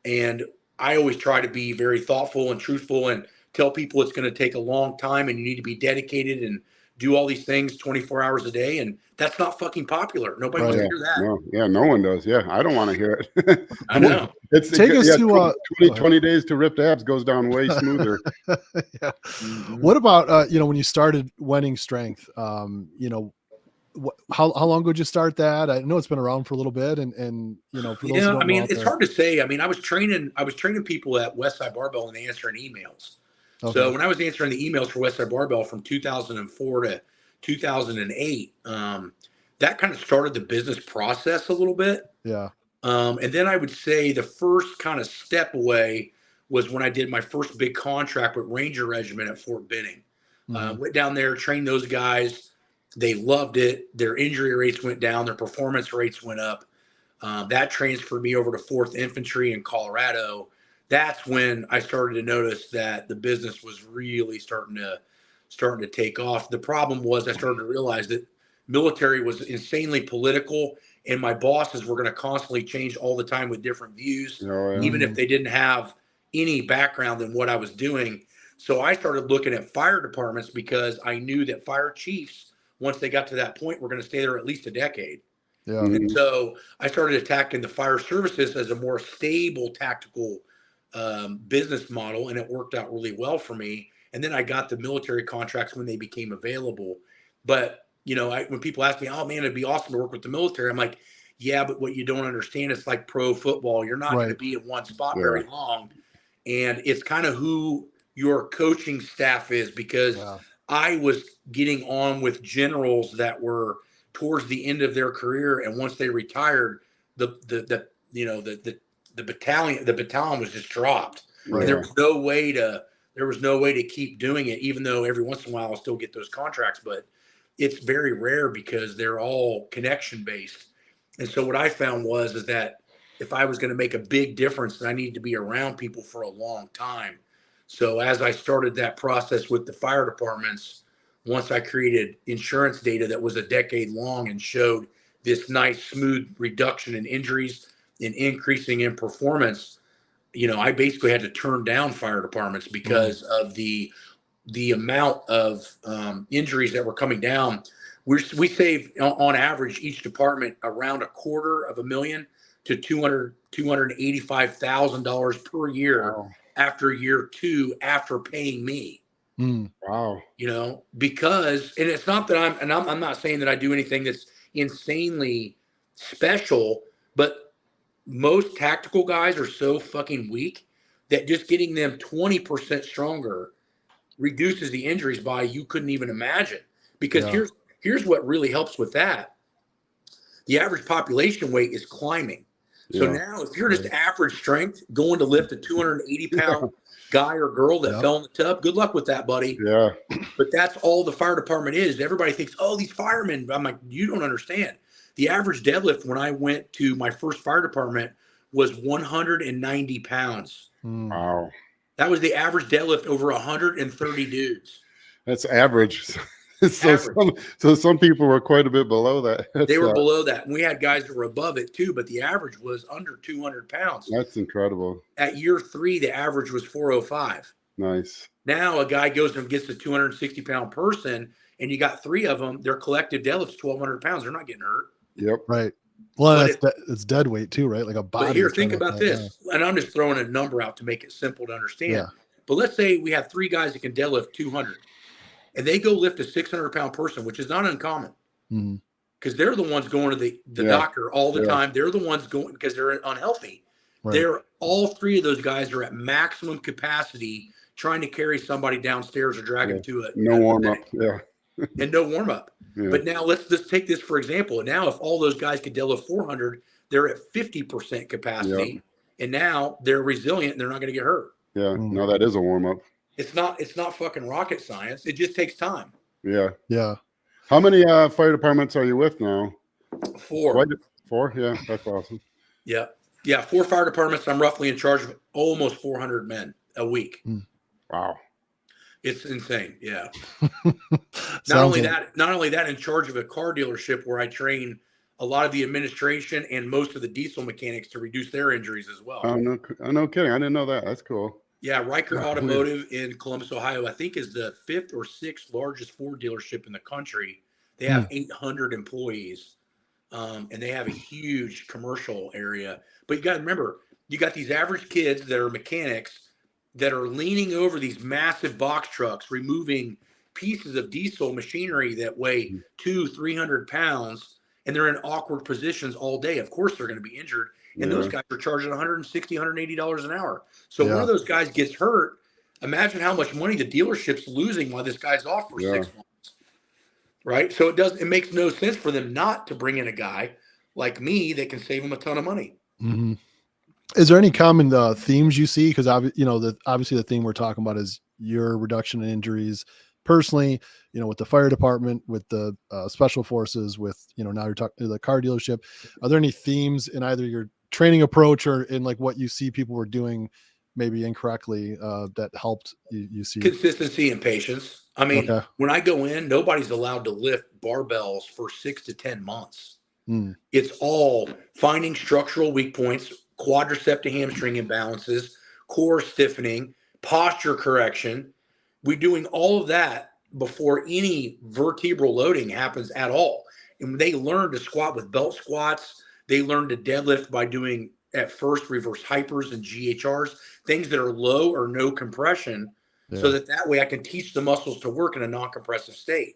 And I always try to be very thoughtful and truthful and tell people it's going to take a long time and you need to be dedicated and do all these things 24 hours a day. And that's not fucking popular. Nobody wants to hear that. No one does. Yeah. I don't want to hear it. I know. Take us to 20 days to ripped abs goes down way smoother. What about, when you started Wenning Strength, how long ago did you start that? I know it's been around for a little bit, and for those who don't know it's hard to say. I was training people at Westside Barbell and answering emails. Okay. So when I was answering the emails for Westside Barbell from 2004 to 2008, that kind of started the business process a little bit. Yeah. And then I would say the first kind of step away was when I did my first big contract with Ranger Regiment at Fort Benning. Went down there, trained those guys. They loved it. Their injury rates went down. Their performance rates went up. That transferred me over to 4th Infantry in Colorado. That's when I started to notice that the business was really starting to take off. The problem was I started to realize that military was insanely political, and my bosses were going to constantly change all the time with different views, even if they didn't have any background in what I was doing. So I started looking at fire departments because I knew that fire chiefs, once they got to that point, were going to stay there at least a decade. Yeah. And so I started attacking the fire services as a more stable tactical business model, and it worked out really well for me. And then I got the military contracts when they became available. But, you know, when people ask me, oh, man, it'd be awesome to work with the military, I'm like, yeah, but what you don't understand, it's like pro football. You're not going to be in one spot very long. And it's kind of who your coaching staff is, because I was getting on with generals that were towards the end of their career, and once they retired, the battalion was just dropped. And there was no way to keep doing it, even though every once in a while I'll still get those contracts, but it's very rare because they're all connection based. And so what I found is that if I was going to make a big difference, then I needed to be around people for a long time. So as I started that process with the fire departments, once I created insurance data that was a decade long and showed this nice smooth reduction in injuries and increasing in performance, you know, I basically had to turn down fire departments because of the amount of injuries that were coming down. We save on average each department around $250,000 to $285,000 per year after year 2 after paying me. Wow. You know, because, and it's not that I'm not saying that I do anything that's insanely special, but most tactical guys are so fucking weak that just getting them 20% stronger reduces the injuries by you couldn't even imagine. Because here's what really helps with that. The average population weight is climbing. So now if you're just average strength going to lift a 280-pound guy or girl that fell in the tub, good luck with that, buddy. Yeah. But that's all the fire department is. Everybody thinks, oh, these firemen. I'm like, you don't understand. The average deadlift when I went to my first fire department was 190 pounds. Wow. That was the average deadlift over 130 dudes. That's average. So some people were quite a bit below that. They were below that. And we had guys that were above it too, but the average was under 200 pounds. That's incredible. At year 3, the average was 405. Nice. Now a guy goes and gets a 260-pound person, and you got 3 of them. Their collective deadlift's 1,200 pounds. They're not getting hurt. Yep. Right. Well, it's dead weight too, right? Like a body. But here, think about this. And I'm just throwing a number out to make it simple to understand. Yeah. But let's say we have 3 guys that can deadlift 200, and they go lift a 600-pound person, which is not uncommon, because they're the ones going to the doctor all the time. They're the ones going because they're unhealthy. Right. They're all 3 of those guys are at maximum capacity, trying to carry somebody downstairs or drag them to it. No warm up. And no warm up. But now let's just take this for example. Now, if all those guys could deadlift 400, they're at 50% capacity, and now they're resilient and they're not going to get hurt. Yeah. No, that is a warm up. It's not fucking rocket science. It just takes time. Yeah. Yeah. How many fire departments are you with now? 4. 4? Yeah, that's awesome. Yeah. Yeah, 4 fire departments. I'm roughly in charge of almost 400 men a week. Wow. It's insane. Yeah. Not only that, in charge of a car dealership where I train a lot of the administration and most of the diesel mechanics to reduce their injuries as well. Oh, no kidding. I didn't know that. That's cool. Yeah, Riker Automotive in Columbus, Ohio, I think is the 5th or 6th largest Ford dealership in the country. They have 800 employees, and they have a huge commercial area. But you got to remember, you got these average kids that are mechanics that are leaning over these massive box trucks, removing pieces of diesel machinery that weigh 200-300 pounds, and they're in awkward positions all day. Of course, they're going to be injured. And those guys are charging $160, $180 an hour. So one of those guys gets hurt. Imagine how much money the dealership's losing while this guy's off for Yeah. 6 months, right? So it makes no sense for them not to bring in a guy like me that can save them a ton of money. Mm-hmm. Is there any common themes you see? Because obviously the theme we're talking about is your reduction in injuries personally. With the fire department, with the special forces, with now you're talking to the car dealership. Are there any themes in either your training approach or in like what you see people were doing maybe incorrectly that helped you see? Consistency and patience. I mean, Okay. when I go in, nobody's allowed to lift barbells for 6 to 10 months. Mm. It's all finding structural weak points, quadricep to hamstring imbalances, core stiffening, posture correction. We're doing all of that before any vertebral loading happens at all. And they learn to squat with belt squats. They learn to deadlift by doing at first reverse hypers and GHRs, things that are low or no compression, so that way I can teach the muscles to work in a non-compressive state.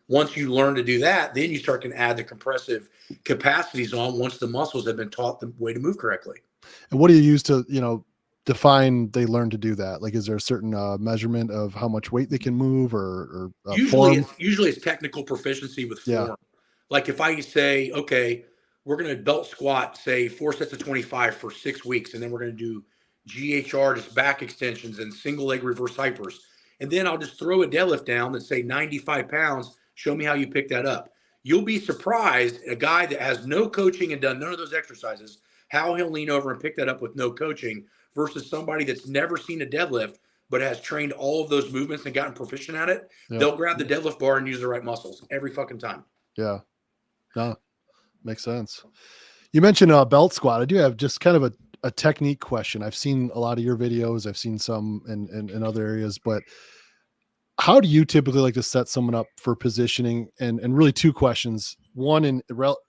Once you learn to do that, then you start to add the compressive capacities on once the muscles have been taught the way to move correctly. And what do you use to, define they learn to do that? Like, is there a certain measurement of how much weight they can move or Usually form? it's technical proficiency with form. Yeah. Like if I say, okay, we're going to belt squat, say 4 sets of 25 for 6 weeks, and then we're going to do GHR, just back extensions and single leg reverse hypers. And then I'll just throw a deadlift down and say 95 pounds. Show me how you pick that up. You'll be surprised, a guy that has no coaching and done none of those exercises, how he'll lean over and pick that up with no coaching versus somebody that's never seen a deadlift but has trained all of those movements and gotten proficient at it. Yep. They'll grab the deadlift bar and use the right muscles every fucking time. Yeah. No, makes sense. You mentioned belt squat. I do have just kind of a technique question. I've seen a lot of your videos. I've seen some in other areas, but how do you typically like to set someone up for positioning? And really two questions. One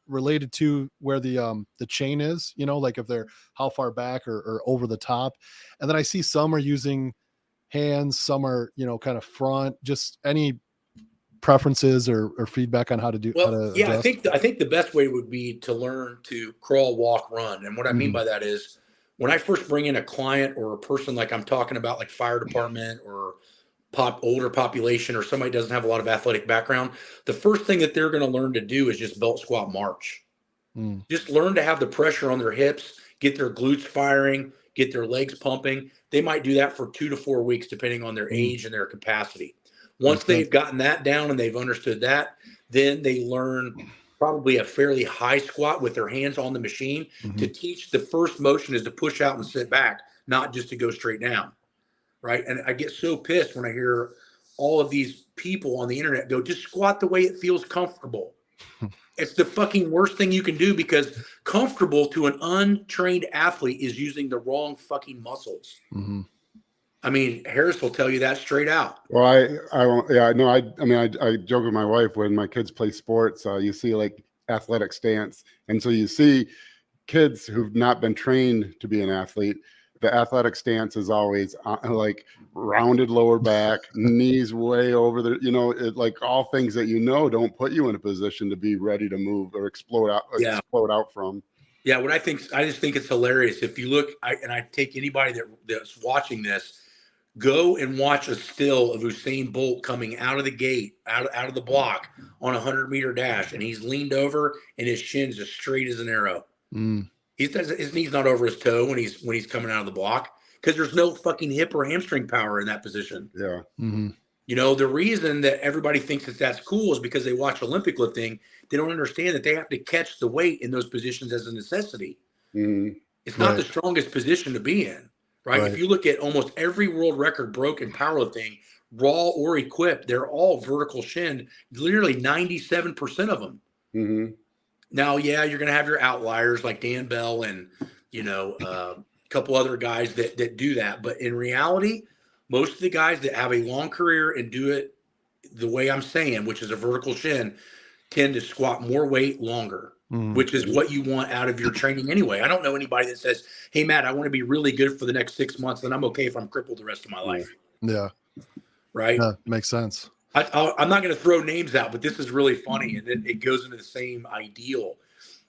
related to where the chain is, like if they're how far back or over the top. And then I see some are using hands, some are, kind of front. Just any preferences or feedback on how to do how to Yeah, adjust? I think the best way would be to learn to crawl, walk, run. And what I mean by that is when I first bring in a client or a person like I'm talking about, like fire department or older population or somebody doesn't have a lot of athletic background, the first thing that they're going to learn to do is just belt squat march. Just learn to have the pressure on their hips, get their glutes firing, get their legs pumping. They might do that for 2 to 4 weeks, depending on their age and their capacity. Once they've gotten that down and they've understood that, then they learn probably a fairly high squat with their hands on the machine to teach the first motion is to push out and sit back, not just to go straight down. Right. And I get so pissed when I hear all of these people on the internet go, just squat the way it feels comfortable. It's the fucking worst thing you can do because comfortable to an untrained athlete is using the wrong fucking muscles. I mean, Harris will tell you that straight out. Well, I joke with my wife when my kids play sports. You see like athletic stance, and so you see kids who've not been trained to be an athlete. The athletic stance is always like rounded lower back, knees way over the, like all things that don't put you in a position to be ready to move or explode out from. Yeah, I just think it's hilarious. If you look, I take anybody that's watching this, go and watch a still of Usain Bolt coming out of the gate, out of the block on a 100-meter dash, and he's leaned over and his shin's as straight as an arrow. His knee's not over his toe when he's coming out of the block because there's no fucking hip or hamstring power in that position. Yeah. The reason that everybody thinks that's cool is because they watch Olympic lifting. They don't understand that they have to catch the weight in those positions as a necessity. It's not the strongest position to be in. Right? If you look at almost every world record broke in powerlifting, raw or equipped, they're all vertical shin, literally 97% of them. Now, yeah, you're going to have your outliers like Dan Bell and, a couple other guys that do that. But in reality, most of the guys that have a long career and do it the way I'm saying, which is a vertical shin, tend to squat more weight longer. Which is what you want out of your training anyway. I don't know anybody that says, hey, Matt, I want to be really good for the next 6 months, and I'm okay if I'm crippled the rest of my life. Yeah. Right? Yeah, makes sense. I'm not going to throw names out, but this is really funny, and it goes into the same ideal.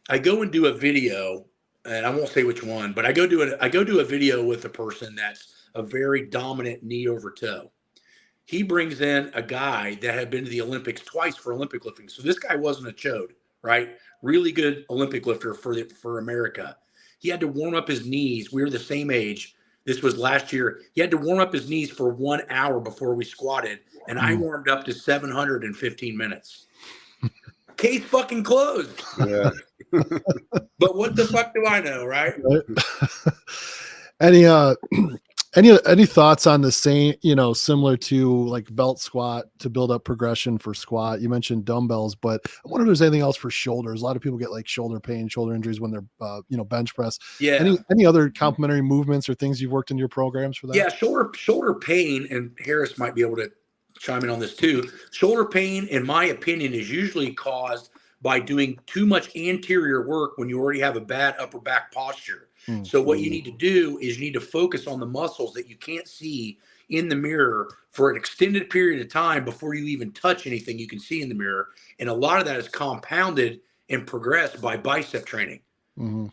I go and do a video, and I won't say which one, but I go do a video with a person that's a very dominant knee over toe. He brings in a guy that had been to the Olympics twice for Olympic lifting. So this guy wasn't a chode, right? Really good Olympic lifter for America. He had to warm up his knees. We were the same ase. This was last year. He had to warm up his knees for 1 hour before we squatted, and I warmed up to 715 minutes. Case fucking closed. Yeah. But what the fuck do I know, right? Any thoughts on the same, similar to like belt squat to build up progression for squat? You mentioned dumbbells, but I wonder if there's anything else for shoulders. A lot of people get like shoulder pain, shoulder injuries when they're, bench press. Yeah. Any other complementary movements or things you've worked in your programs for that? Yeah, shoulder pain, and Harris might be able to chime in on this too. Shoulder pain, in my opinion, is usually caused by doing too much anterior work when you already have a bad upper back posture. So what you need to do is you need to focus on the muscles that you can't see in the mirror for an extended period of time before you even touch anything you can see in the mirror. And a lot of that is compounded and progressed by bicep training.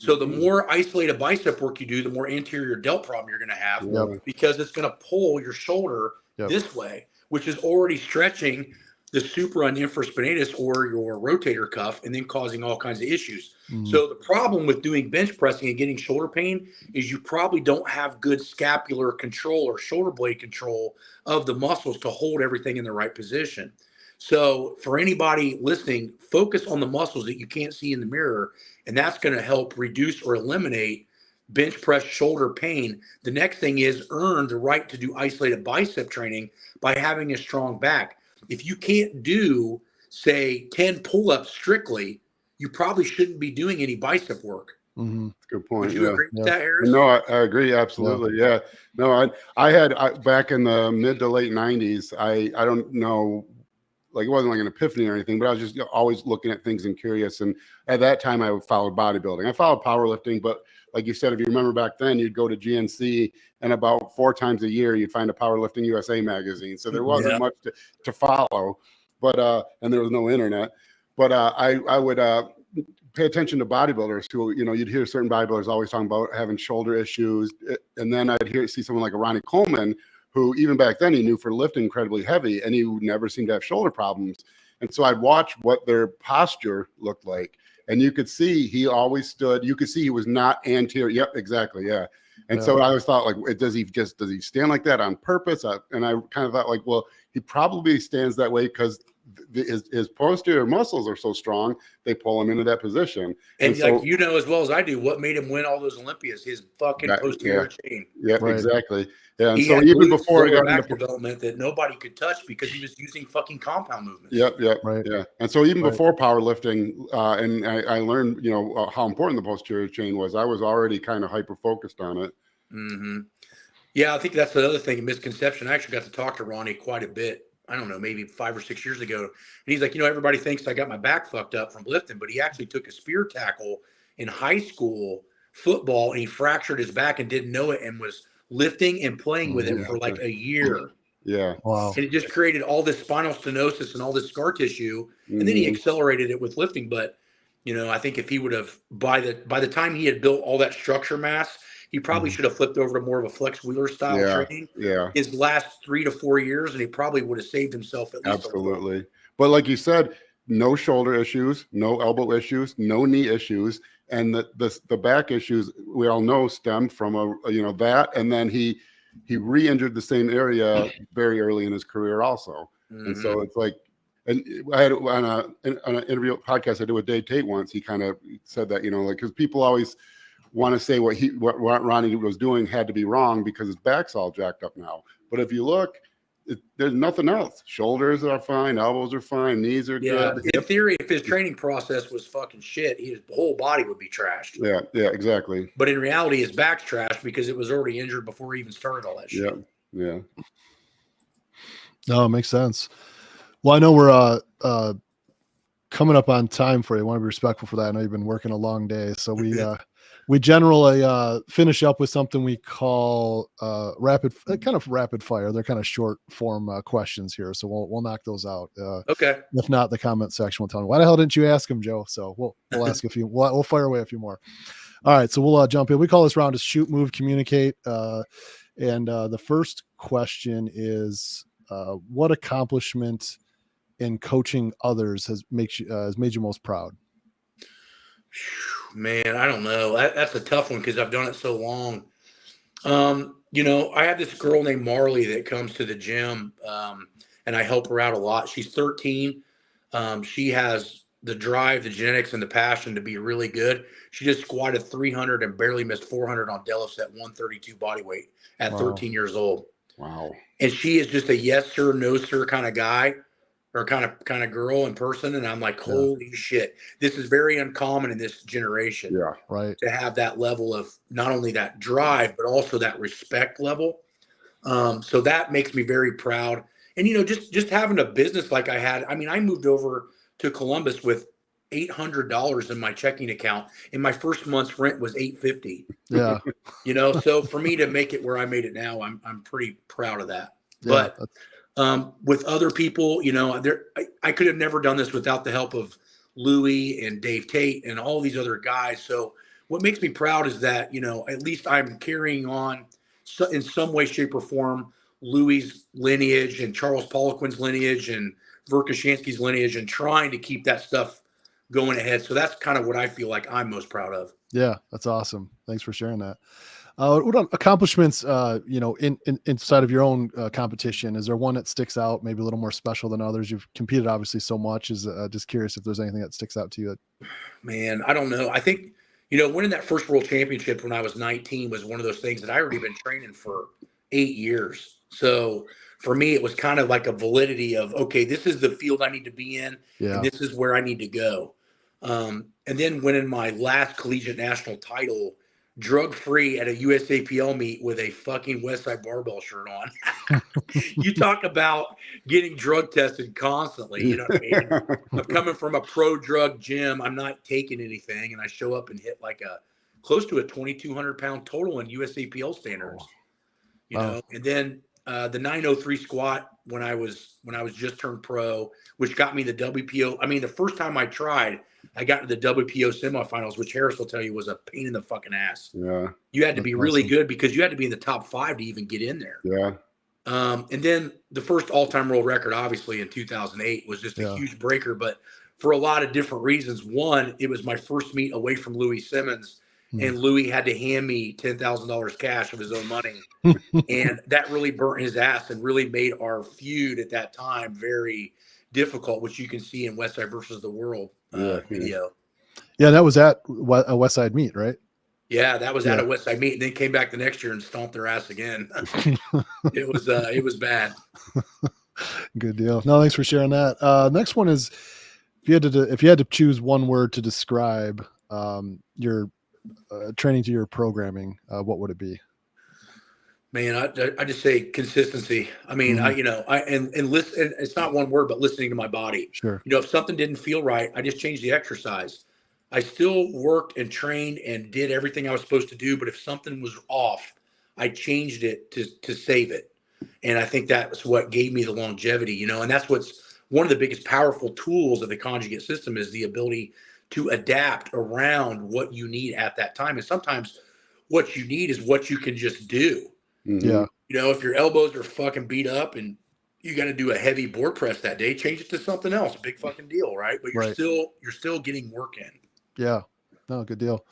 So the more isolated bicep work you do, the more anterior delt problem you're going to have because it's going to pull your shoulder this way, which is already stretching the supra and infraspinatus or your rotator cuff and then causing all kinds of issues. So the problem with doing bench pressing and getting shoulder pain is you probably don't have good scapular control or shoulder blade control of the muscles to hold everything in the right position. So for anybody listening, focus on the muscles that you can't see in the mirror, and that's going to help reduce or eliminate bench press shoulder pain. The next thing is earn the right to do isolated bicep training by having a strong back. If you can't do, say, 10 pull-ups strictly, you probably shouldn't be doing any bicep work. That's a good point. Would you agree with that, Harris? No, I agree. Absolutely. Yeah. No, I had back in the mid to late 90s, I don't know, like it wasn't like an epiphany or anything, but I was just always looking at things and curious. And at that time I followed bodybuilding. I followed powerlifting, but like you said, if you remember back then, you'd go to GNC and about 4 times a year, you'd find a Powerlifting USA magazine. So there wasn't much to follow, but, and there was no internet, but I would pay attention to bodybuilders who, you'd hear certain bodybuilders always talking about having shoulder issues. And then I'd see someone like a Ronnie Coleman, who even back then he knew for lifting incredibly heavy and he never seemed to have shoulder problems. And so I'd watch what their posture looked like. And you could see he always stood. You could see he was not anterior. Yep, exactly. Yeah. And so I always thought, like, does he stand like that on purpose? And I kind of thought, like, well, he probably stands that way because his posterior muscles are so strong, they pull him into that position. And so, like as well as I do, what made him win all those Olympias? His fucking posterior chain. Yeah, exactly. Yeah, and so even before he got into development that nobody could touch because he was using fucking compound movements. Yep, right. Yeah. And so even before powerlifting, and I learned, how important the posterior chain was. I was already kind of hyper focused on it. Yeah, I think that's the other thing, a misconception. I actually got to talk to Ronnie quite a bit. I don't know, maybe 5 or 6 years ago. And he's like, everybody thinks I got my back fucked up from lifting, but he actually took a spear tackle in high school football and he fractured his back and didn't know it and was lifting and playing with it for like a year. Yeah. Wow. And it just created all this spinal stenosis and all this scar tissue. And then he accelerated it with lifting. But, I think if he would have, by the time he had built all that structure mass, he probably should have flipped over to more of a flex wheeler style training. Yeah. His last 3 to 4 years, and he probably would have saved himself at least. Absolutely. But like you said, no shoulder issues, no elbow issues, no knee issues. And the back issues we all know stemmed from that, and then he re-injured the same area very early in his career also. And so it's like, and I had on an interview podcast I did with Dave Tate once, he kind of said that because people always want to say what Ronnie was doing had to be wrong because his back's all jacked up now. But if you look, there's nothing else. Shoulders are fine, elbows are fine, knees are good. In theory, if his training process was fucking shit, his whole body would be trashed. Yeah, exactly. But in reality, his back's trashed because it was already injured before he even started all that shit. Yeah. No, it makes sense. Well, I know we're coming up on time for you. I want to be respectful for that. I know you've been working a long day, so we generally finish up with something we call rapid fire. They're kind of short form questions here, so we'll knock those out. Okay. If not, the comment section will tell me why the hell didn't you ask him, Joe? So we'll ask a few. We'll fire away a few more. All right, so we'll jump in. We call this round is shoot, move, communicate. And the first question is, what accomplishment in coaching others has made you most proud? Man, I don't know. That's a tough one because I've done it so long. I have this girl named Marley that comes to the gym, and I help her out a lot. She's 13. She has the drive, the genetics, and the passion to be really good. She just squatted 300 and barely missed 400 on deadlifts at 132 body weight at 13 years old. Wow. And she is just a yes sir, no sir kind of guy or kind of girl in person. And I'm like, holy shit, this is very uncommon in this generation. Yeah. Right. To have that level of not only that drive, but also that respect level. So that makes me very proud. And, just having a business like I had, I mean, I moved over to Columbus with $800 in my checking account, and my first month's rent was $850. Yeah. So for me to make it where I made it now, I'm pretty proud of that. Yeah, But with other people, I could have never done this without the help of Louie and Dave Tate and all these other guys. So what makes me proud is that, at least I'm carrying on in some way, shape, or form, Louie's lineage and Charles Poliquin's lineage and Verkhoshansky's lineage, and trying to keep that stuff going ahead. So that's kind of what I feel like I'm most proud of. Yeah, that's awesome. Thanks for sharing that. What accomplishments, inside of your own competition? Is there one that sticks out, maybe a little more special than others? You've competed obviously so much. Is just curious if there's anything that sticks out to you. Man, I don't know. I think, winning that first world championship when I was 19 was one of those things that I already been training for 8 years. So for me, it was kind of like a validity of, okay, this is the field I need to be in, and this is where I need to go. And then winning my last collegiate national title, drug-free at a USAPL meet with a fucking Westside Barbell shirt on. You talk about getting drug tested constantly. You know what I mean? I'm coming from a pro drug gym. I'm not taking anything, and I show up and hit like close to a 2,200 pound total in USAPL standards. And then the 903 squat when I was just turned pro, which got me the WPO. I mean, the first time I tried, I got to the WPO semifinals, which Harris will tell you was a pain in the fucking ass. Yeah. You had to be really good because you had to be in the top 5 to even get in there. Yeah. And then the first all-time world record, obviously in 2008, was just a huge breaker, but for a lot of different reasons. One, it was my first meet away from Louie Simmons, and Louie had to hand me $10,000 cash of his own money. And that really burnt his ass and really made our feud at that time very difficult, which you can see in Westside versus the World video. Yeah, that was at a Westside meet, right? Yeah, that was at a Westside meet, and then came back the next year and stomped their ass again. It was bad. Good deal. No, thanks for sharing that. Next one is, if you had to choose one word to describe your training to your programming, what would it be? Man, I just say consistency. I mean, and listen. It's not one word, but listening to my body. Sure. If something didn't feel right, I just changed the exercise. I still worked and trained and did everything I was supposed to do, but if something was off, I changed it to save it. And I think that's what gave me the longevity. And that's what's one of the biggest powerful tools of the conjugate system is the ability to adapt around what you need at that time. And sometimes what you need is what you can just do. Yeah. If your elbows are fucking beat up and you got to do a heavy board press that day, change it to something else. Big fucking deal, right? But you're still getting work in. Yeah. No, good deal.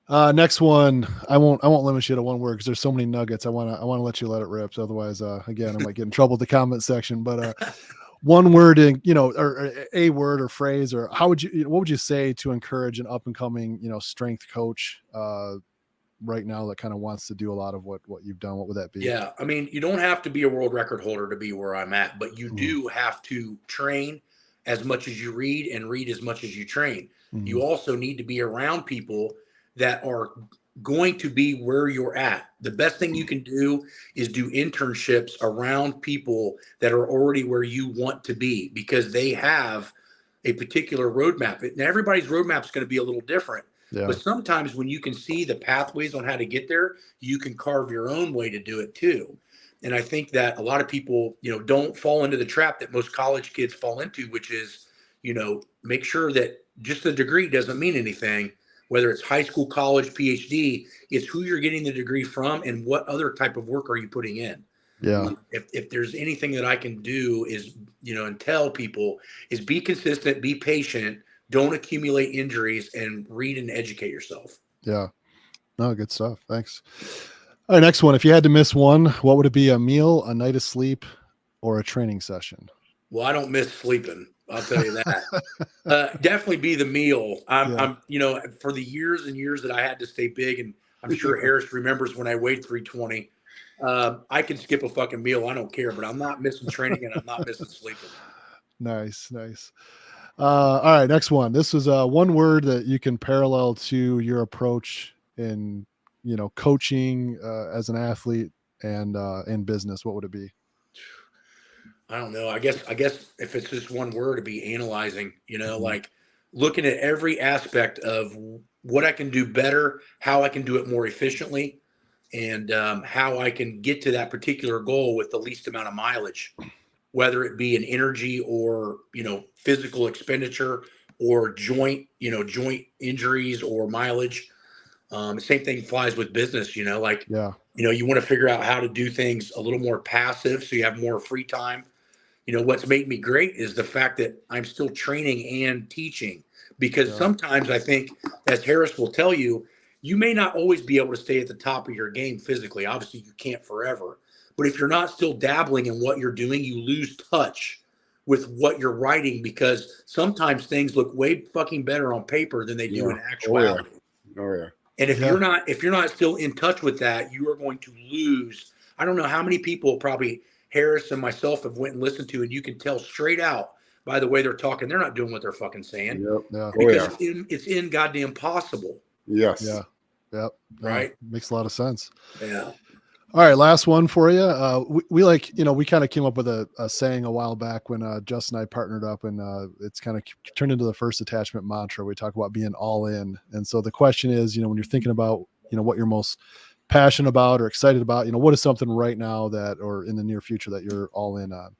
Next one, I won't limit you to one word because there's so many nuggets. I want to let you let it rip. So otherwise, again, I might get in trouble with the comment section. But one word, or a word or phrase, or what would you say to encourage an up and coming, strength coach right now that kind of wants to do a lot of what you've done? What would that be? Yeah. I mean, you don't have to be a world record holder to be where I'm at, but you do have to train as much as you read and read as much as you train. You also need to be around people that are going to be where you're at. The best thing you can do is do internships around people that are already where you want to be because they have a particular roadmap. And everybody's roadmap is going to be a little different. Yeah. But sometimes when you can see the pathways on how to get there, you can carve your own way to do it too. And I think that a lot of people, don't fall into the trap that most college kids fall into, which is, make sure that just the degree doesn't mean anything, whether it's high school, college, PhD, it's who you're getting the degree from and what other type of work are you putting in. Yeah. If there's anything that I can do is, and tell people is be consistent, be patient, don't accumulate injuries, and read and educate yourself. Yeah. No, good stuff. Thanks. All right, next one. If you had to miss one, what would it be? A meal, a night of sleep, or a training session? Well, I don't miss sleeping. I'll tell you that. Definitely be the meal. I'm, for the years and years that I had to stay big, and I'm sure Harris remembers when I weighed 320. I can skip a fucking meal. I don't care, but I'm not missing training and I'm not missing sleeping. Nice. All right, next one. This is one word that you can parallel to your approach in, coaching as an athlete and in business. What would it be? I don't know. I guess if it's just one word, it'd be analyzing, like looking at every aspect of what I can do better, how I can do it more efficiently, and how I can get to that particular goal with the least amount of mileage, whether it be an energy or, physical expenditure or joint injuries or mileage. Same thing flies with business, you want to figure out how to do things a little more passive so you have more free time. What's made me great is the fact that I'm still training and teaching, because sometimes I think, as Harris will tell you, you may not always be able to stay at the top of your game physically. Obviously, you can't forever. But if you're not still dabbling in what you're doing, you lose touch with what you're writing, because sometimes things look way fucking better on paper than they do in actuality. Oh yeah. And if you're not still in touch with that, you are going to lose. I don't know how many people, probably Harris and myself, have went and listened to, and you can tell straight out by the way they're talking, they're not doing what they're fucking saying. Yep. Yeah. Because it's in goddamn possible. Yes. Yeah. Yep. Right. Makes a lot of sense. Yeah. All right, last one for you. We kind of came up with a saying a while back when Justin and I partnered up, and it's kind of turned into the first Detachment mantra. We talk about being all in. And so the question is, when you're thinking about, what you're most passionate about or excited about, what is something right now that, or in the near future, that you're all in on?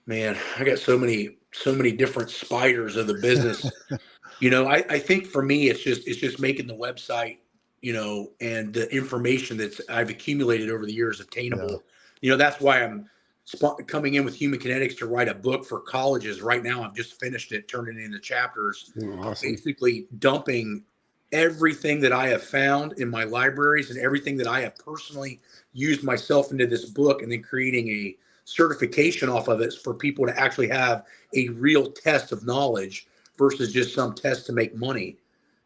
Man, I got so many different spiders of the business. I think for me, it's just making the website, and the information that I've accumulated over the years attainable. That's why I'm coming in with Human Kinetics to write a book for colleges. Right now, I've just finished it, turning it into chapters, basically dumping everything that I have found in my libraries and everything that I have personally used myself into this book, and then creating a certification off of it for people to actually have a real test of knowledge versus just some test to make money.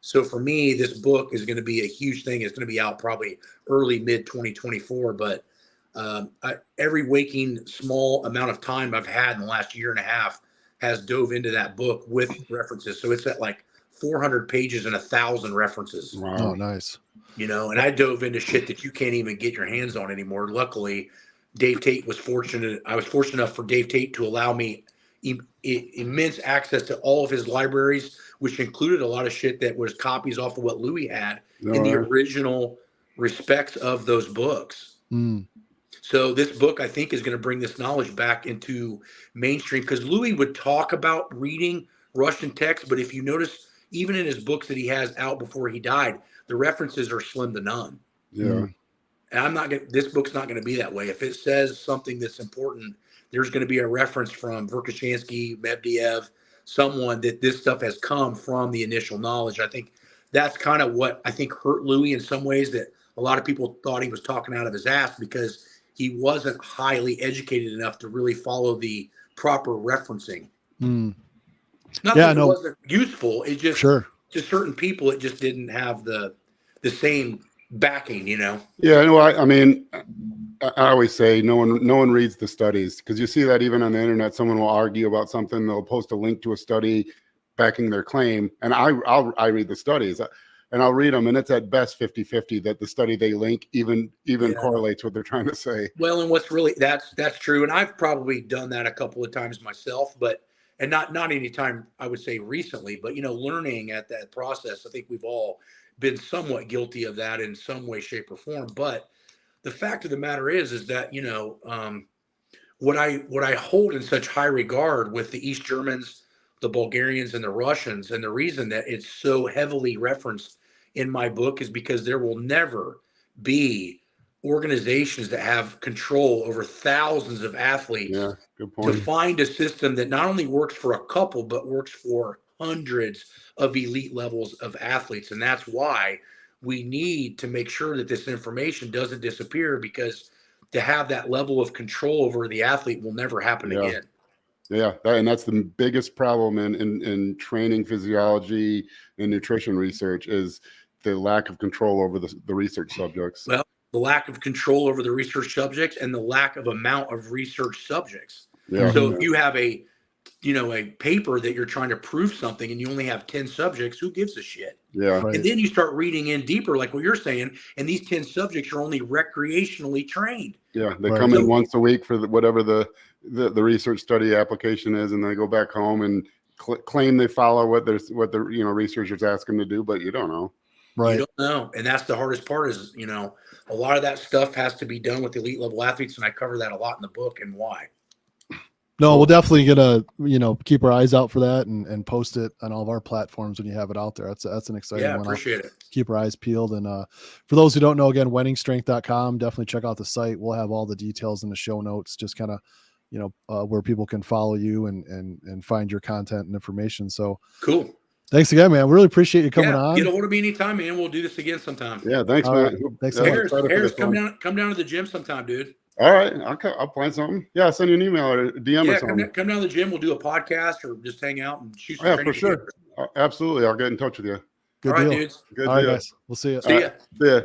So for me, this book is going to be a huge thing. It's going to be out probably early, mid 2024. But every waking small amount of time I've had in the last year and a half has dove into that book with references. So it's at like 400 pages and 1,000 references. Wow. Oh, nice. And I dove into shit that you can't even get your hands on anymore. Luckily, Dave Tate was fortunate. I was fortunate enough for Dave Tate to allow me immense access to all of his libraries, which included a lot of shit that was copies off of what Louie had in the original respects of those books. So this book, I think, is going to bring this knowledge back into mainstream, because Louie would talk about reading Russian text, but if you notice, even in his books that he has out before he died, the references are slim to none. Yeah. And this book's not going to be that way. If it says something that's important, there's going to be a reference from Verkhoshansky, Medvedev, someone that this stuff has come from the initial knowledge. I think that's kind of what I think hurt Louie in some ways, that a lot of people thought he was talking out of his ass because he wasn't highly educated enough to really follow the proper referencing. Not that it wasn't useful. It just, to certain people, it just didn't have the same backing, Yeah, I mean, I always say no one reads the studies, because you see that even on the internet. Someone will argue about something, they'll post a link to a study backing their claim, and I read the studies, and I'll read them, and it's at best 50-50 that the study they link even correlates what they're trying to say. Well, and what's really that's true, and I've probably done that a couple of times myself, and not any time I would say recently, but learning at that process, I think we've all been somewhat guilty of that in some way, shape, or form. But the fact of the matter is that what I hold in such high regard with the East Germans, the Bulgarians and the Russians. And the reason that it's so heavily referenced in my book is because there will never be organizations that have control over thousands of athletes Yeah, good to point. find a system that not only works for a couple, but works for hundreds of elite levels of athletes. And that's why we need to make sure that this information doesn't disappear, because to have that level of control over the athlete will never happen Yeah. again. Yeah, and that's the biggest problem in training physiology and nutrition research is the lack of control over the research subjects. Well, the lack of control over the research subjects and the lack of amount of research subjects. Yeah. So if you have a paper that you're trying to prove something and you only have 10 subjects, who gives a shit? Yeah. Right. And then you start reading in deeper, like what you're saying, and these 10 subjects are only recreationally trained. Yeah. They Right. come in once a week for whatever the research study application is, and they go back home and claim they follow what the researchers ask them to do, but you don't know. Right. You don't know. And that's the hardest part is, a lot of that stuff has to be done with elite level athletes. And I cover that a lot in the book and why. No, we'll definitely get keep our eyes out for that and post it on all of our platforms when you have it out there. That's an exciting one. Appreciate it. Keep our eyes peeled. And for those who don't know, again, wenningstrength.com, definitely check out the site. We'll have all the details in the show notes, just kind of, where people can follow you and find your content and information. So Cool. Thanks again, man. We really appreciate you coming on. Get a hold of me anytime, man. We'll do this again sometime. Yeah, thanks, all man. Right. Thanks, Harris, come down to the gym sometime, dude. All right, I'll plan something. Yeah, I'll send you an email or a DM or something. Come down to the gym. We'll do a podcast or just hang out and shoot some Yeah, training for sure. together. Absolutely. I'll get in touch with you. Good All right, deal. dudes. Good All right, deal. guys. We'll see you. See ya. See ya.